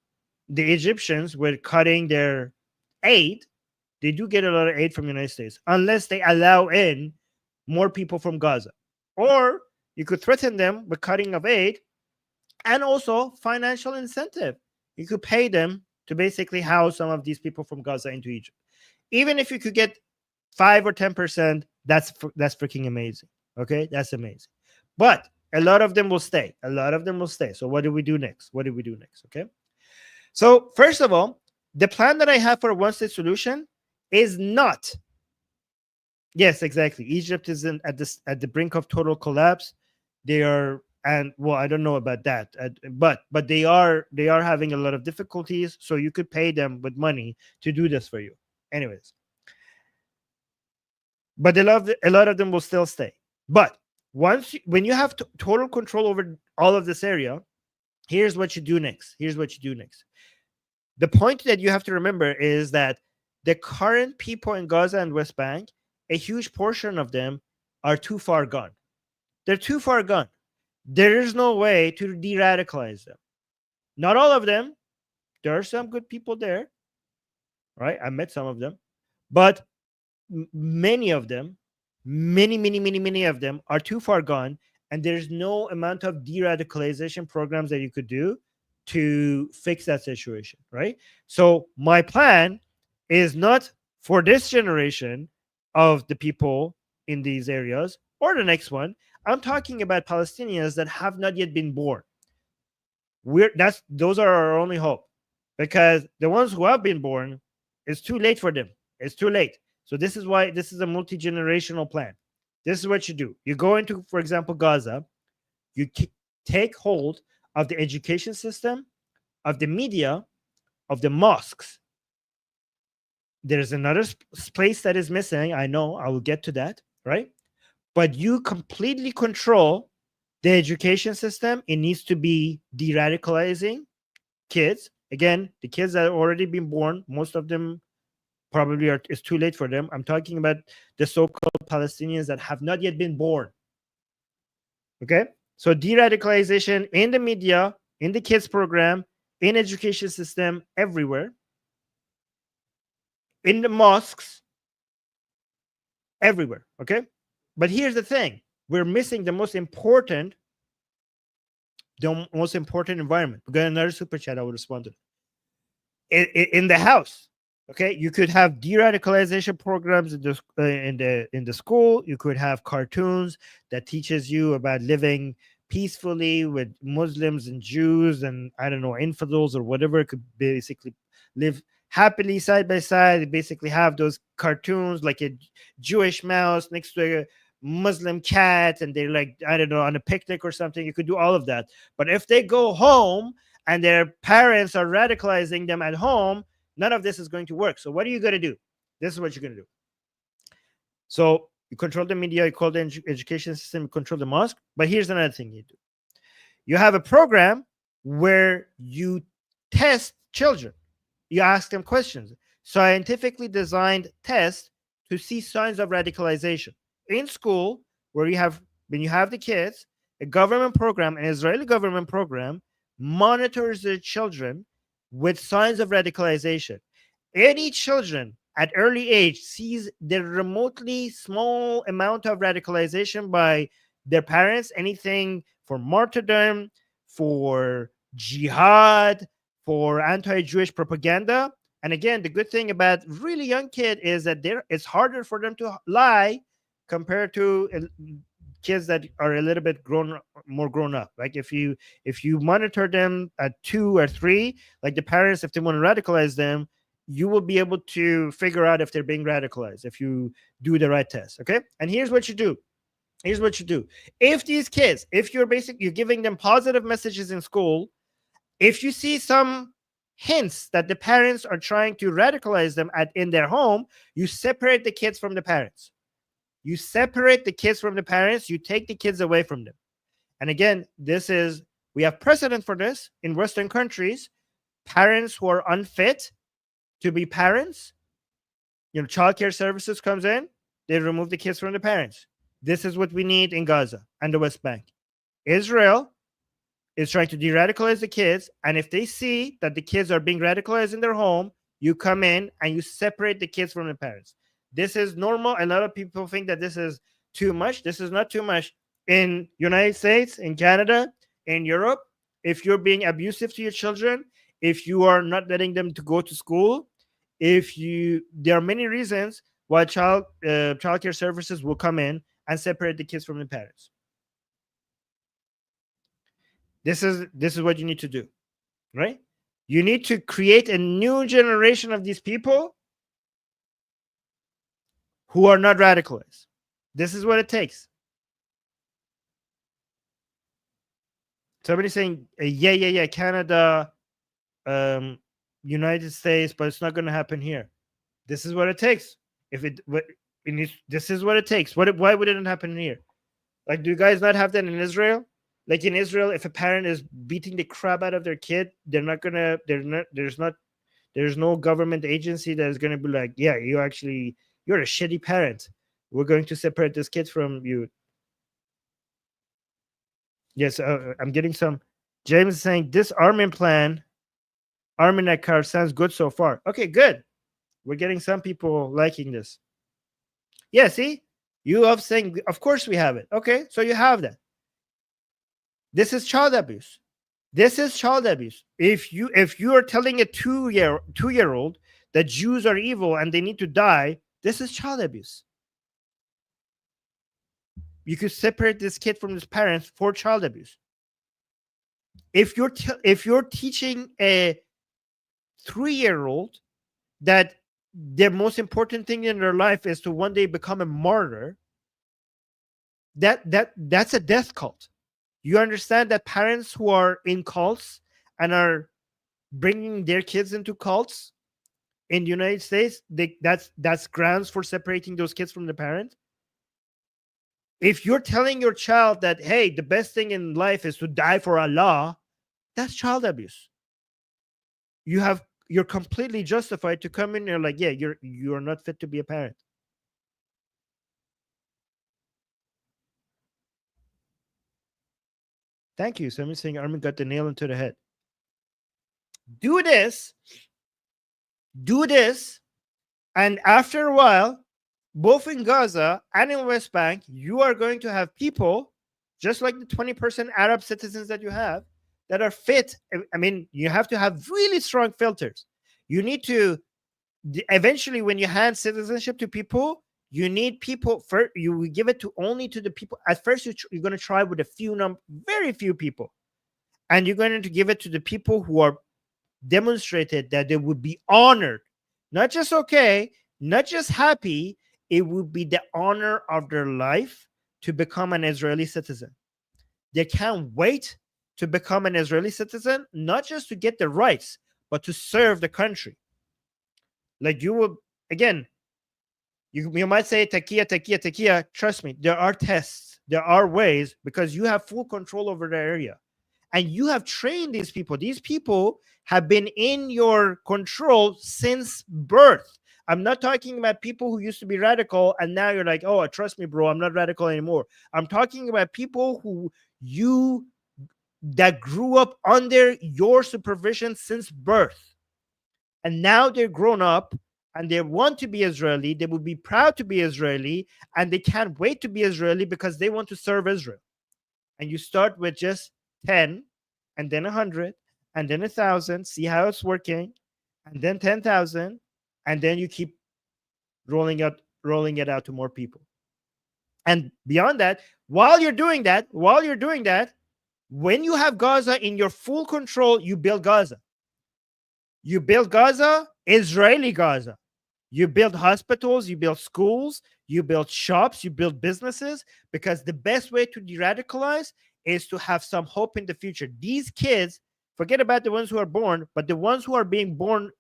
the Egyptians with cutting their aid. They do get a lot of aid from the United States, unless they allow in more people from Gaza. Or You could threaten them with cutting of aid, and also financial incentive. You could pay them to basically house some of these people from Gaza into Egypt. Even if you could get 5 or 10%, that's freaking amazing. Okay, that's amazing. But a lot of them will stay. A lot of them will stay. So what do we do next? What do we do next? Okay. So first of all, the plan that I have for a one-state solution is not. Yes, exactly. Egypt is at the brink of total collapse. They are, and well, I don't know about that, but they are having a lot of difficulties. So you could pay them with money to do this for you. Anyways, but a lot of them will still stay. But when you have total control over all of this area, here's what you do next. Here's what you do next. The point that you have to remember is that the current people in Gaza and West Bank, a huge portion of them are too far gone. They're too far gone. There is no way to de-radicalize them. Not all of them. There are some good people there, right? I met some of them, but many of them, many of them are too far gone, and there's no amount of de-radicalization programs that you could do to fix that situation, right? So my plan is not for this generation of the people in these areas or the next one. I'm talking about Palestinians that have not yet been born. Those are our only hope, because the ones who have been born, it's too late for them. It's too late. So this is why this is a multi-generational plan. This is what you do. You go into, for example, Gaza. You take hold of the education system, of the media, of the mosques. There's another place that is missing. I know. I will get to that, right? But you completely control the education system. It needs to be de-radicalizing kids. Again, the kids that have already been born, most of them probably it's too late for them. I'm talking about the so-called Palestinians that have not yet been born. Okay? So de-radicalization in the media, in the kids program, in education system, everywhere, in the mosques, everywhere. Okay? But here's the thing. We're missing the most important environment. We got another super chat. I will respond to it. In the house. Okay, you could have de-radicalization programs in the school. You could have cartoons that teaches you about living peacefully with Muslims and Jews and, I don't know, infidels or whatever. It could basically live happily side by side. Basically have those cartoons like a Jewish mouse next to a Muslim cat, and they're like, I don't know, on a picnic or something. You could do all of that. But if they go home and their parents are radicalizing them at home, none of this is going to work. So what are you going to do? This is what you're going to do. So you control the media, you control the education system, you control the mosque. But here's another thing you do. You have a program where you test children. You ask them questions. Scientifically designed tests to see signs of radicalization. In school, when you have the kids, a government program, an Israeli government program, monitors their children with signs of radicalization. Any children at early age sees the remotely small amount of radicalization by their parents, anything for martyrdom, for jihad, for anti-Jewish propaganda. And again, the good thing about really young kid is that it's harder for them to lie compared to kids that are a little bit more grown up. Like if you monitor them at 2 or 3, like the parents, if they want to radicalize them, you will be able to figure out if they're being radicalized if you do the right test. Okay, and here's what you do. If these kids, if you're giving them positive messages in school, if you see some hints that the parents are trying to radicalize them in their home, you separate the kids from the parents. You separate the kids from the parents. You take the kids away from them. And again, we have precedent for this in Western countries. Parents who are unfit to be parents, childcare services comes in, they remove the kids from the parents. This is what we need in Gaza and the West Bank. Israel is trying to de-radicalize the kids, and if they see that the kids are being radicalized in their home, you come in and you separate the kids from the parents. This is normal. A lot of people think that this is too much. This is not too much. in United States, in Canada, in Europe, if you're being abusive to your children, if you are not letting them to go to school, if you there are many reasons why child care services will come in and separate the kids from the parents. This is what you need to do, right? You need to create a new generation of these people who are not radicalized. This is what it takes. Somebody saying, yeah, Canada, um, United States, but it's not going to happen here. This is what it takes. If it needs, this is what it takes. Why would it not happen here? Like, do you guys not have that in Israel? Like in Israel, if a parent is beating the crap out of their kid, they're not gonna. They're not. There's no government agency that is gonna be like, yeah, you're a shitty parent. We're going to separate this kid from you. Yes, I'm getting some. James is saying this Armen plan, Armen card sounds good so far. Okay, good. We're getting some people liking this. Yeah, see, you love saying, of course we have it. Okay, so you have that. This is child abuse. This is child abuse. If you are telling a two year old that Jews are evil and they need to die, this is child abuse. You could separate this kid from his parents for child abuse. If you're teaching a 3-year-old that the most important thing in their life is to one day become a martyr, that's a death cult. You understand that parents who are in cults and are bringing their kids into cults in the United States, that's grounds for separating those kids from the parent. If you're telling your child that, hey, the best thing in life is to die for Allah, that's child abuse. You're completely justified to come in and like, yeah, you're not fit to be a parent. Thank you. Somebody saying Armin got the nail into the head. Do this, and after a while, both in Gaza and in West Bank, you are going to have people, just like the 20% Arab citizens that you have, that are fit. I mean, you have to have really strong filters. You need to eventually, when you hand citizenship to people, you need people first. You will give it to only to the people. At first, you're going to try with very few people, and you're going to give it to the people who are demonstrated that they would be honored, not just okay, not just happy. It would be the honor of their life to become an Israeli citizen. They can't wait to become an Israeli citizen, not just to get the rights, but to serve the country. Like you will, again, you might say, takia. Trust me, there are tests, there are ways, because you have full control over the area. And you have trained these people. These people have been in your control since birth. I'm not talking about people who used to be radical and now you're like, oh, trust me, bro, I'm not radical anymore. I'm talking about people that grew up under your supervision since birth. And now they're grown up and they want to be Israeli. They would be proud to be Israeli and they can't wait to be Israeli because they want to serve Israel. And you start with just 10 and then 100 and then 1,000, see how it's working, and then 10,000, and then you keep rolling it out to more people. And beyond that, while you're doing that, when you have Gaza in your full control, you build Gaza. You build Gaza, Israeli Gaza. You build hospitals, you build schools, you build shops, you build businesses, because the best way to de-radicalize is to have some hope in the future. These kids, forget about the ones who are born, but the ones who are being born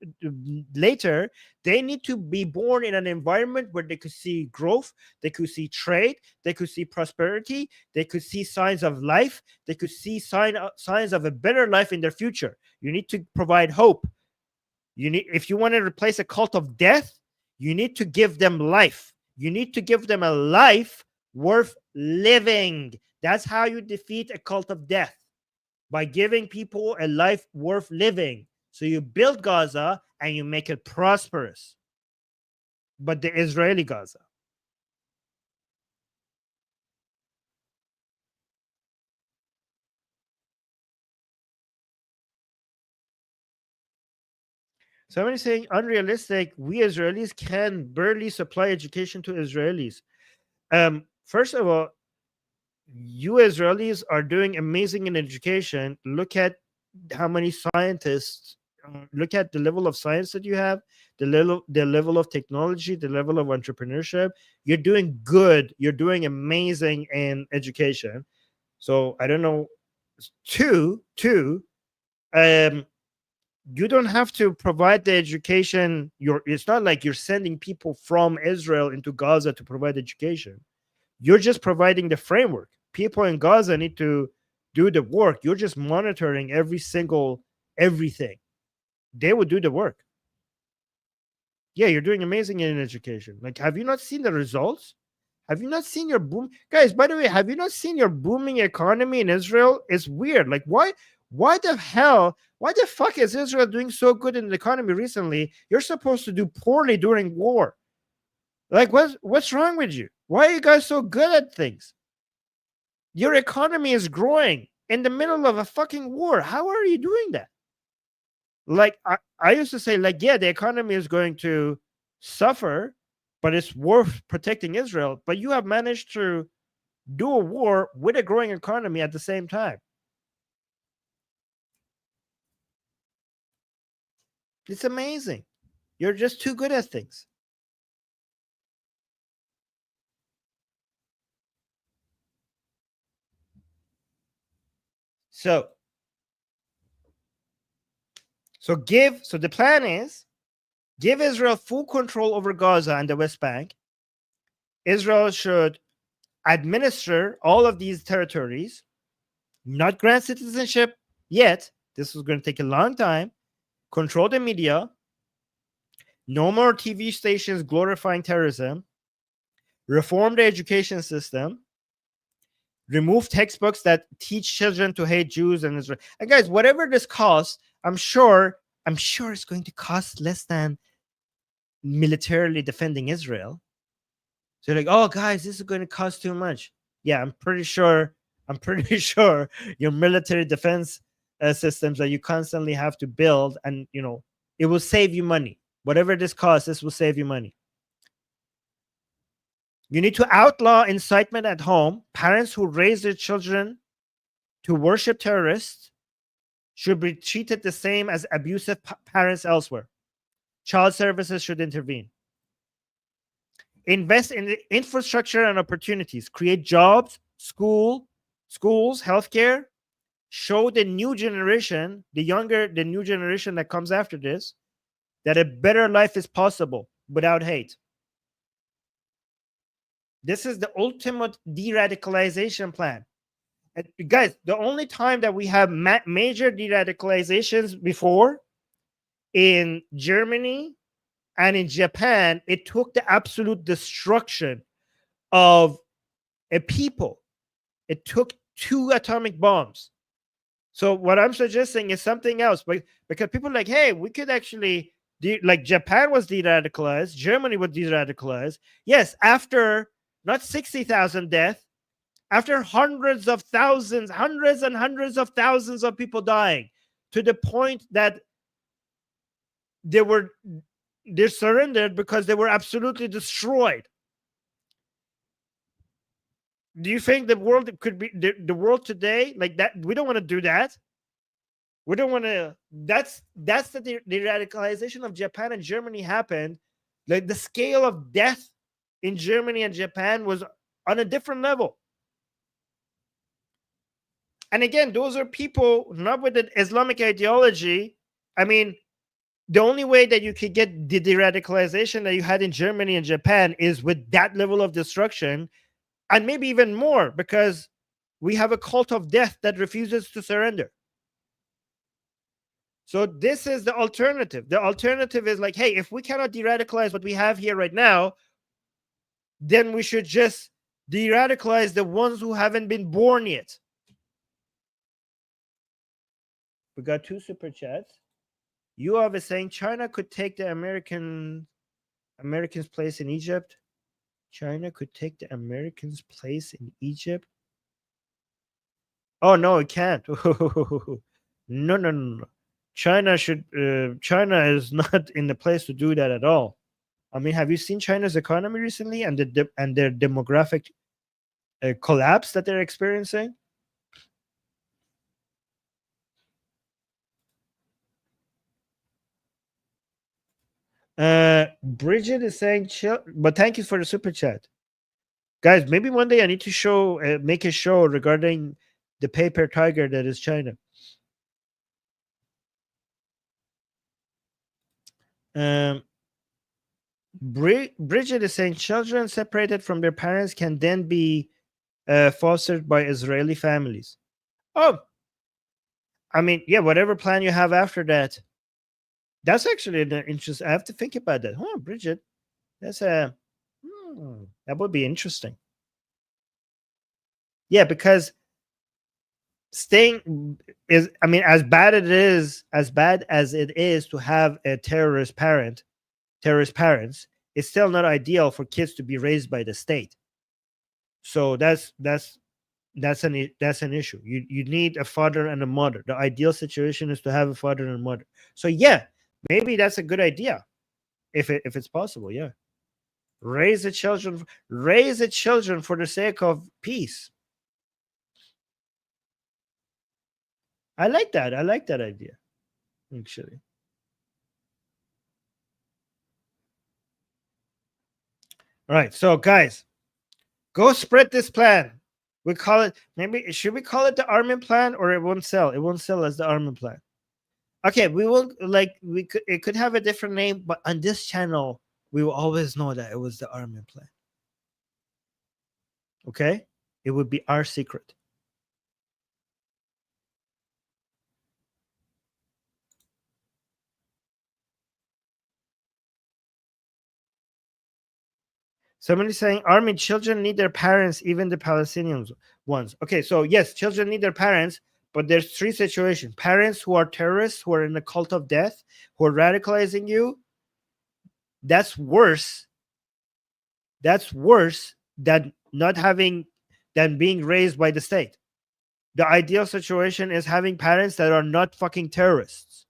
later, they need to be born in an environment where they could see growth, they could see trade, they could see prosperity, they could see signs of life, they could see signs of a better life in their future. You need to provide hope. If you want to replace a cult of death, you need to give them life. You need to give them a life worth living. That's how you defeat a cult of death, by giving people a life worth living. So you build Gaza and you make it prosperous. But the Israeli Gaza. Somebody saying unrealistic. We Israelis can barely supply education to Israelis. First of all, you Israelis are doing amazing in education. Look at how many scientists. Look at the level of science that you have, the level of technology, the level of entrepreneurship. You're doing good. You're doing amazing in education. So I don't know. Two. Um, you don't have to provide the education. It's not like you're sending people from Israel into Gaza to provide education. You're just providing the framework. People in Gaza need to do the work. You're just monitoring every single everything. They would do the work. Yeah, you're doing amazing in education. Like, have you not seen the results? Have you not seen your boom, guys? By the way, have you not seen your booming economy in Israel? It's weird. Like, why the hell? Why the fuck is Israel doing so good in the economy recently? You're supposed to do poorly during war. Like, what's wrong with you? Why are you guys so good at things? Your economy is growing in the middle of a fucking war. How are you doing that? Like, I used to say, like, yeah, the economy is going to suffer, but it's worth protecting Israel. But you have managed to do a war with a growing economy at the same time. It's amazing. You're just too good at things. So the plan is give Israel full control over Gaza and the West Bank. Israel should administer all of these territories, not grant citizenship yet. This is going to take a long time. Control the media. No more TV stations glorifying terrorism. Reform the education system. Remove textbooks that teach children to hate Jews and Israel. And guys, whatever this costs, I'm sure it's going to cost less than militarily defending Israel. So you're like, oh guys, this is going to cost too much. Yeah, I'm pretty sure your military defense systems that you constantly have to build, and it will save you money. Whatever this costs, this will save you money. You need to outlaw incitement at home. Parents who raise their children to worship terrorists should be treated the same as abusive parents elsewhere. Child services should intervene. Invest in the infrastructure and opportunities. Create jobs, schools, healthcare. Show the new generation, the new generation that comes after this, that a better life is possible without hate. This is the ultimate de-radicalization plan. And guys, the only time that we have major de-radicalizations before in Germany and in Japan, it took the absolute destruction of a people. It took 2 atomic bombs. So what I'm suggesting is something else, but because people are like, hey, we could actually like Japan was de-radicalized, Germany was de-radicalized. Yes, after not 60,000 deaths, after hundreds and hundreds of thousands of people dying, to the point that they surrendered because they were absolutely destroyed. Do you think the world could be the world today like that? We don't want to do that. We don't want to. That's the radicalization of Japan and Germany happened. Like the scale of death in Germany and Japan was on a different level. And again, those are people not with the Islamic ideology. I mean, the only way that you could get the de-radicalization that you had in Germany and Japan is with that level of destruction, and maybe even more, because we have a cult of death that refuses to surrender. So this is the alternative. The alternative is like, hey, if we cannot de-radicalize what we have here right now, then we should just de-radicalize the ones who haven't been born yet. We got 2 super chats. You are saying China could take the Americans' place in Egypt. China could take the Americans' place in Egypt. Oh no, it can't. No. China should. China is not in the place to do that at all. I mean, have you seen China's economy recently and and their demographic collapse that they're experiencing? Bridget is saying chill, but thank you for the super chat, guys. Maybe one day I need to show, make a show regarding the paper tiger that is China. Um, Bridget is saying children separated from their parents can then be fostered by Israeli families. Oh, I mean, yeah, whatever plan you have after that. That's actually an interest. I have to think about that. Huh, Bridget? That's a that would be interesting. Yeah, because staying is, I mean, as bad as it is to have a terrorist parents, it's still not ideal for kids to be raised by the state. So that's an issue. You need a father and a mother. The ideal situation is to have a father and a mother. So yeah, maybe that's a good idea if it's possible. Yeah, raise the children for the sake of peace. I like that. I like that idea, actually. All right, so guys, go spread this plan. We call it, maybe should we call it the Armen plan, or it won't sell? It won't sell as the Armen plan. Okay, we will, like, we could, it could have a different name, but on this channel, we will always know that it was the Armen plan. Okay, it would be our secret. Somebody's saying Army children need their parents, even the Palestinian ones. Okay, so yes, children need their parents, but there's three situations: parents who are terrorists, who are in the cult of death, who are radicalizing you. That's worse. That's worse than not having, than being raised by the state. The ideal situation is having parents that are not fucking terrorists.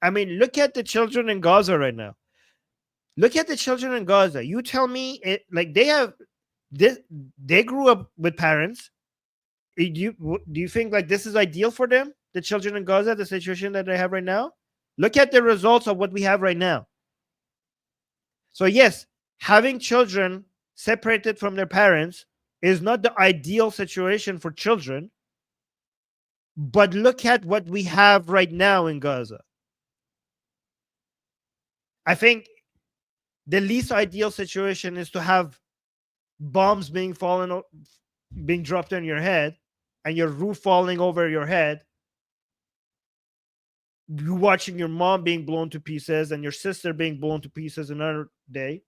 I mean, look at the children in Gaza right now. Look at the children in Gaza. You tell me, it, like, they have this, they grew up with parents. Do you think like this is ideal for them? The children in Gaza, the situation that they have right now. Look at the results of what we have right now. So yes, having children separated from their parents is not the ideal situation for children. But look at what we have right now in Gaza. I think the least ideal situation is to have bombs being dropped on your head, and your roof falling over your head. You watching your mom being blown to pieces and your sister being blown to pieces another day.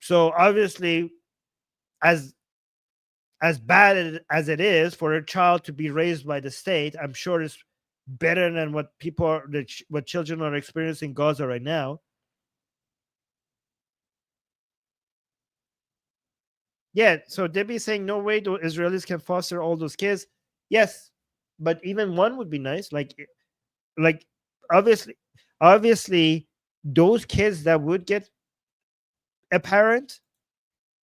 So obviously, as bad as it is for a child to be raised by the state, I'm sure it's better than what what children are experiencing in Gaza right now. Yeah, so Debbie saying no way the Israelis can foster all those kids. Yes, but even one would be nice. Like obviously, those kids that would get a parent,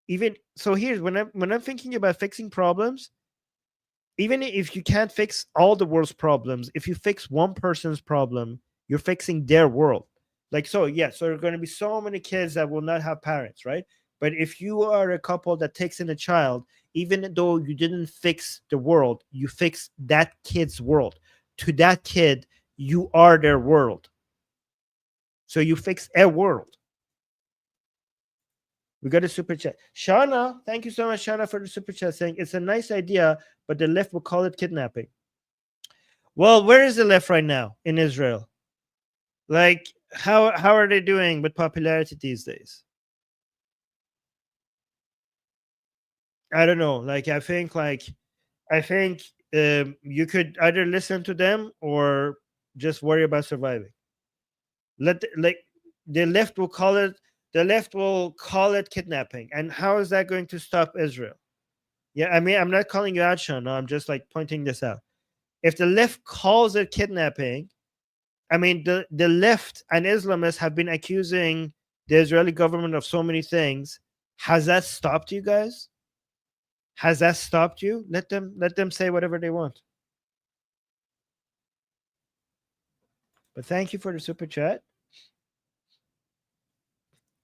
even so. Here's when I'm thinking about fixing problems. Even if you can't fix all the world's problems, if you fix one person's problem, you're fixing their world. Like, so yeah, so there are going to be so many kids that will not have parents, right? But if you are a couple that takes in a child, even though you didn't fix the world, you fix that kid's world. To that kid, you are their world. So you fix a world. We got a super chat. Shauna, thank you so much, Shauna, for the super chat, saying it's a nice idea, but the left will call it kidnapping. Well, where is the left right now in Israel? Like, how are they doing with popularity these days? I don't know. Like, I think you could either listen to them or just worry about surviving. Like, the left will call it kidnapping, and how is that going to stop Israel? Yeah, I mean, I'm not calling you out, Sean. No, I'm just like pointing this out. If the left calls it kidnapping, I mean, the left and Islamists have been accusing the Israeli government of so many things. Has that stopped you guys? Has that stopped you? Let them say whatever they want. But thank you for the super chat.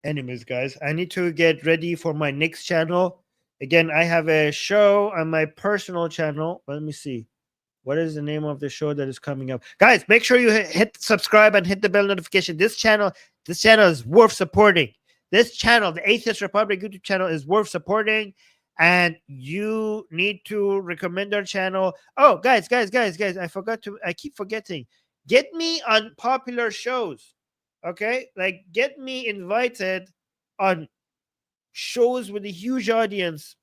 Anyways, guys, I need to get ready for my next channel. Again, I have a show on my personal channel. Let me see. What is the name of the show that is coming up? Guys, make sure you hit subscribe and hit the bell notification. This channel is worth supporting. This channel, the Atheist Republic YouTube channel, is worth supporting. And you need to recommend our channel. Oh, guys, I keep forgetting. Get me on popular shows. Okay? Like, get me invited on shows with a huge audience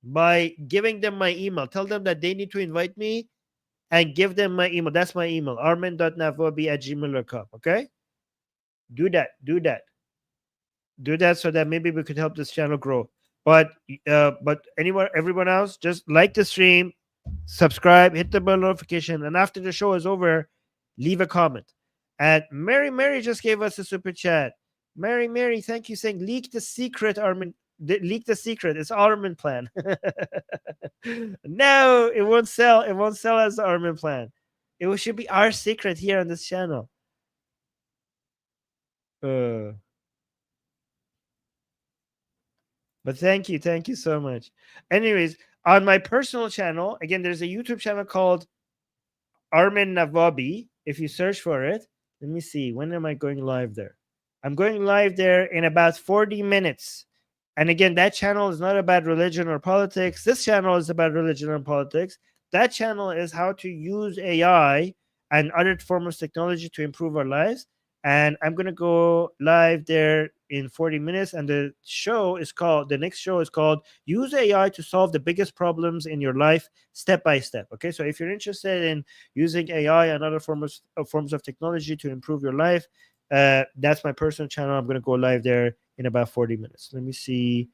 by giving them my email. Tell them that they need to invite me and give them my email. That's my email, armen.navobi@gmail.com. Okay? Do that. Do that so that maybe we could help this channel grow. But everyone else, just like the stream, subscribe, hit the bell notification, and after the show is over, leave a comment. And Mary just gave us a super chat. Mary, thank you, saying leak the secret, Armin. Leak the secret. It's Armin plan. No, it won't sell. It won't sell as the Armin plan. It should be our secret here on this channel. Uh, but thank you so much. Anyways, on my personal channel, again, there's a YouTube channel called Armen Navabi. If you search for it, let me see. When am I going live there? I'm going live there in about 40 minutes. And again, that channel is not about religion or politics. This channel is about religion and politics. That channel is how to use AI and other forms of technology to improve our lives. And I'm going to go live there in 40 minutes. And the next show is called Use AI to Solve the Biggest Problems in Your Life Step by Step. Okay, so if you're interested in using AI and other forms of technology to improve your life, that's my personal channel. I'm going to go live there in about 40 minutes. Let me see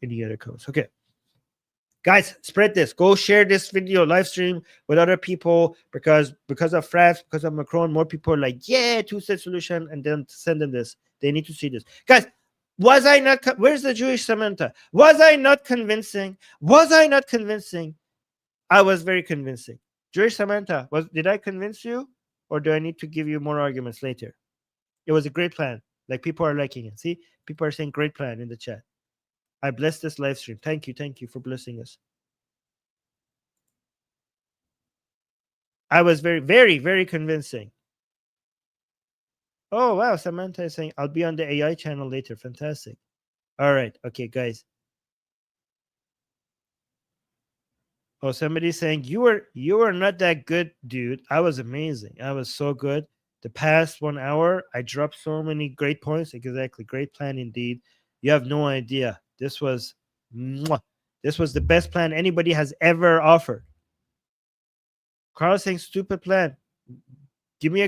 any other codes. Okay. Guys, spread this. Go share this video live stream with other people because of France, because of Macron, more people are like, yeah, two-state solution, and then send them this. They need to see this. Guys, was I not where's the Jewish Samantha? Was I not convincing? I was very convincing. Jewish Samantha, did I convince you? Or do I need to give you more arguments later? It was a great plan. Like, people are liking it. See, people are saying great plan in the chat. I bless this live stream. Thank you for blessing us. I was very convincing. Oh wow, Samantha is saying I'll be on the AI channel later. Fantastic. All right, okay, guys. Oh, somebody's saying you were not that good, dude. I was amazing. I was so good. The past 1 hour, I dropped so many great points. Exactly, great plan indeed. You have no idea. This was the best plan anybody has ever offered. Carl saying stupid plan. Give me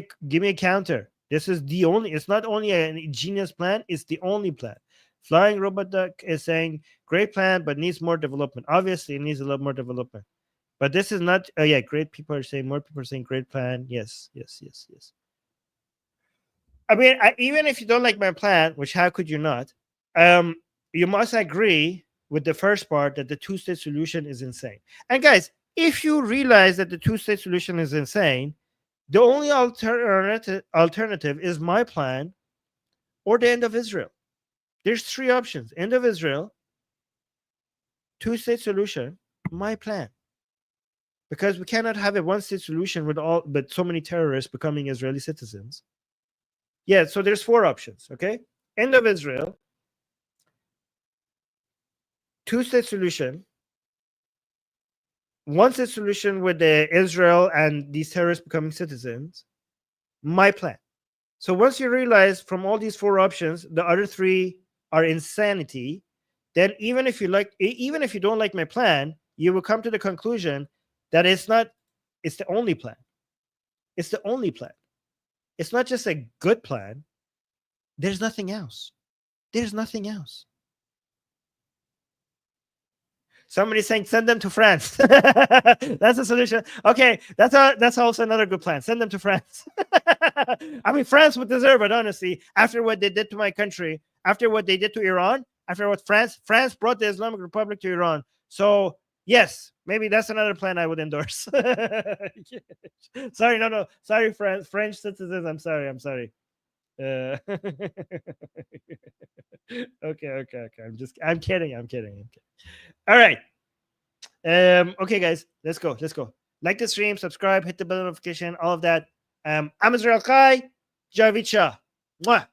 a counter. This is the only. It's not only a genius plan. It's the only plan. Flying Robot Duck is saying great plan, but needs more development. Obviously, it needs a lot more development. But this is not. Oh yeah, great. People are saying more. People are saying great plan. Yes. I mean, even if you don't like my plan, which how could you not? You must agree with the first part that the two-state solution is insane. And guys, if you realize that the two-state solution is insane, the only alternative is my plan or the end of Israel. There's three options: end of Israel, two-state solution, my plan. Because we cannot have a one-state solution but so many terrorists becoming Israeli citizens. Yeah, so there's four options. Okay, end of Israel, two-state solution, one-state solution with Israel and these terrorists becoming citizens. My plan. So once you realize from all these four options, the other three are insanity, then even if you don't like my plan, you will come to the conclusion that it's the only plan. It's the only plan. It's not just a good plan. There's nothing else. There's nothing else. Somebody's saying send them to France. That's a solution. Okay, that's also another good plan. Send them to France. I mean, France would deserve it, honestly, after what they did to my country, after what they did to Iran, after what France brought the Islamic Republic to Iran. So yes, maybe that's another plan I would endorse. Sorry, no, sorry, French citizens. I'm sorry. Okay. I'm kidding. All right. Okay, guys, let's go. Like the stream, subscribe, hit the bell notification, all of that. I'm Israel Kai, Javid Shah. Mwah.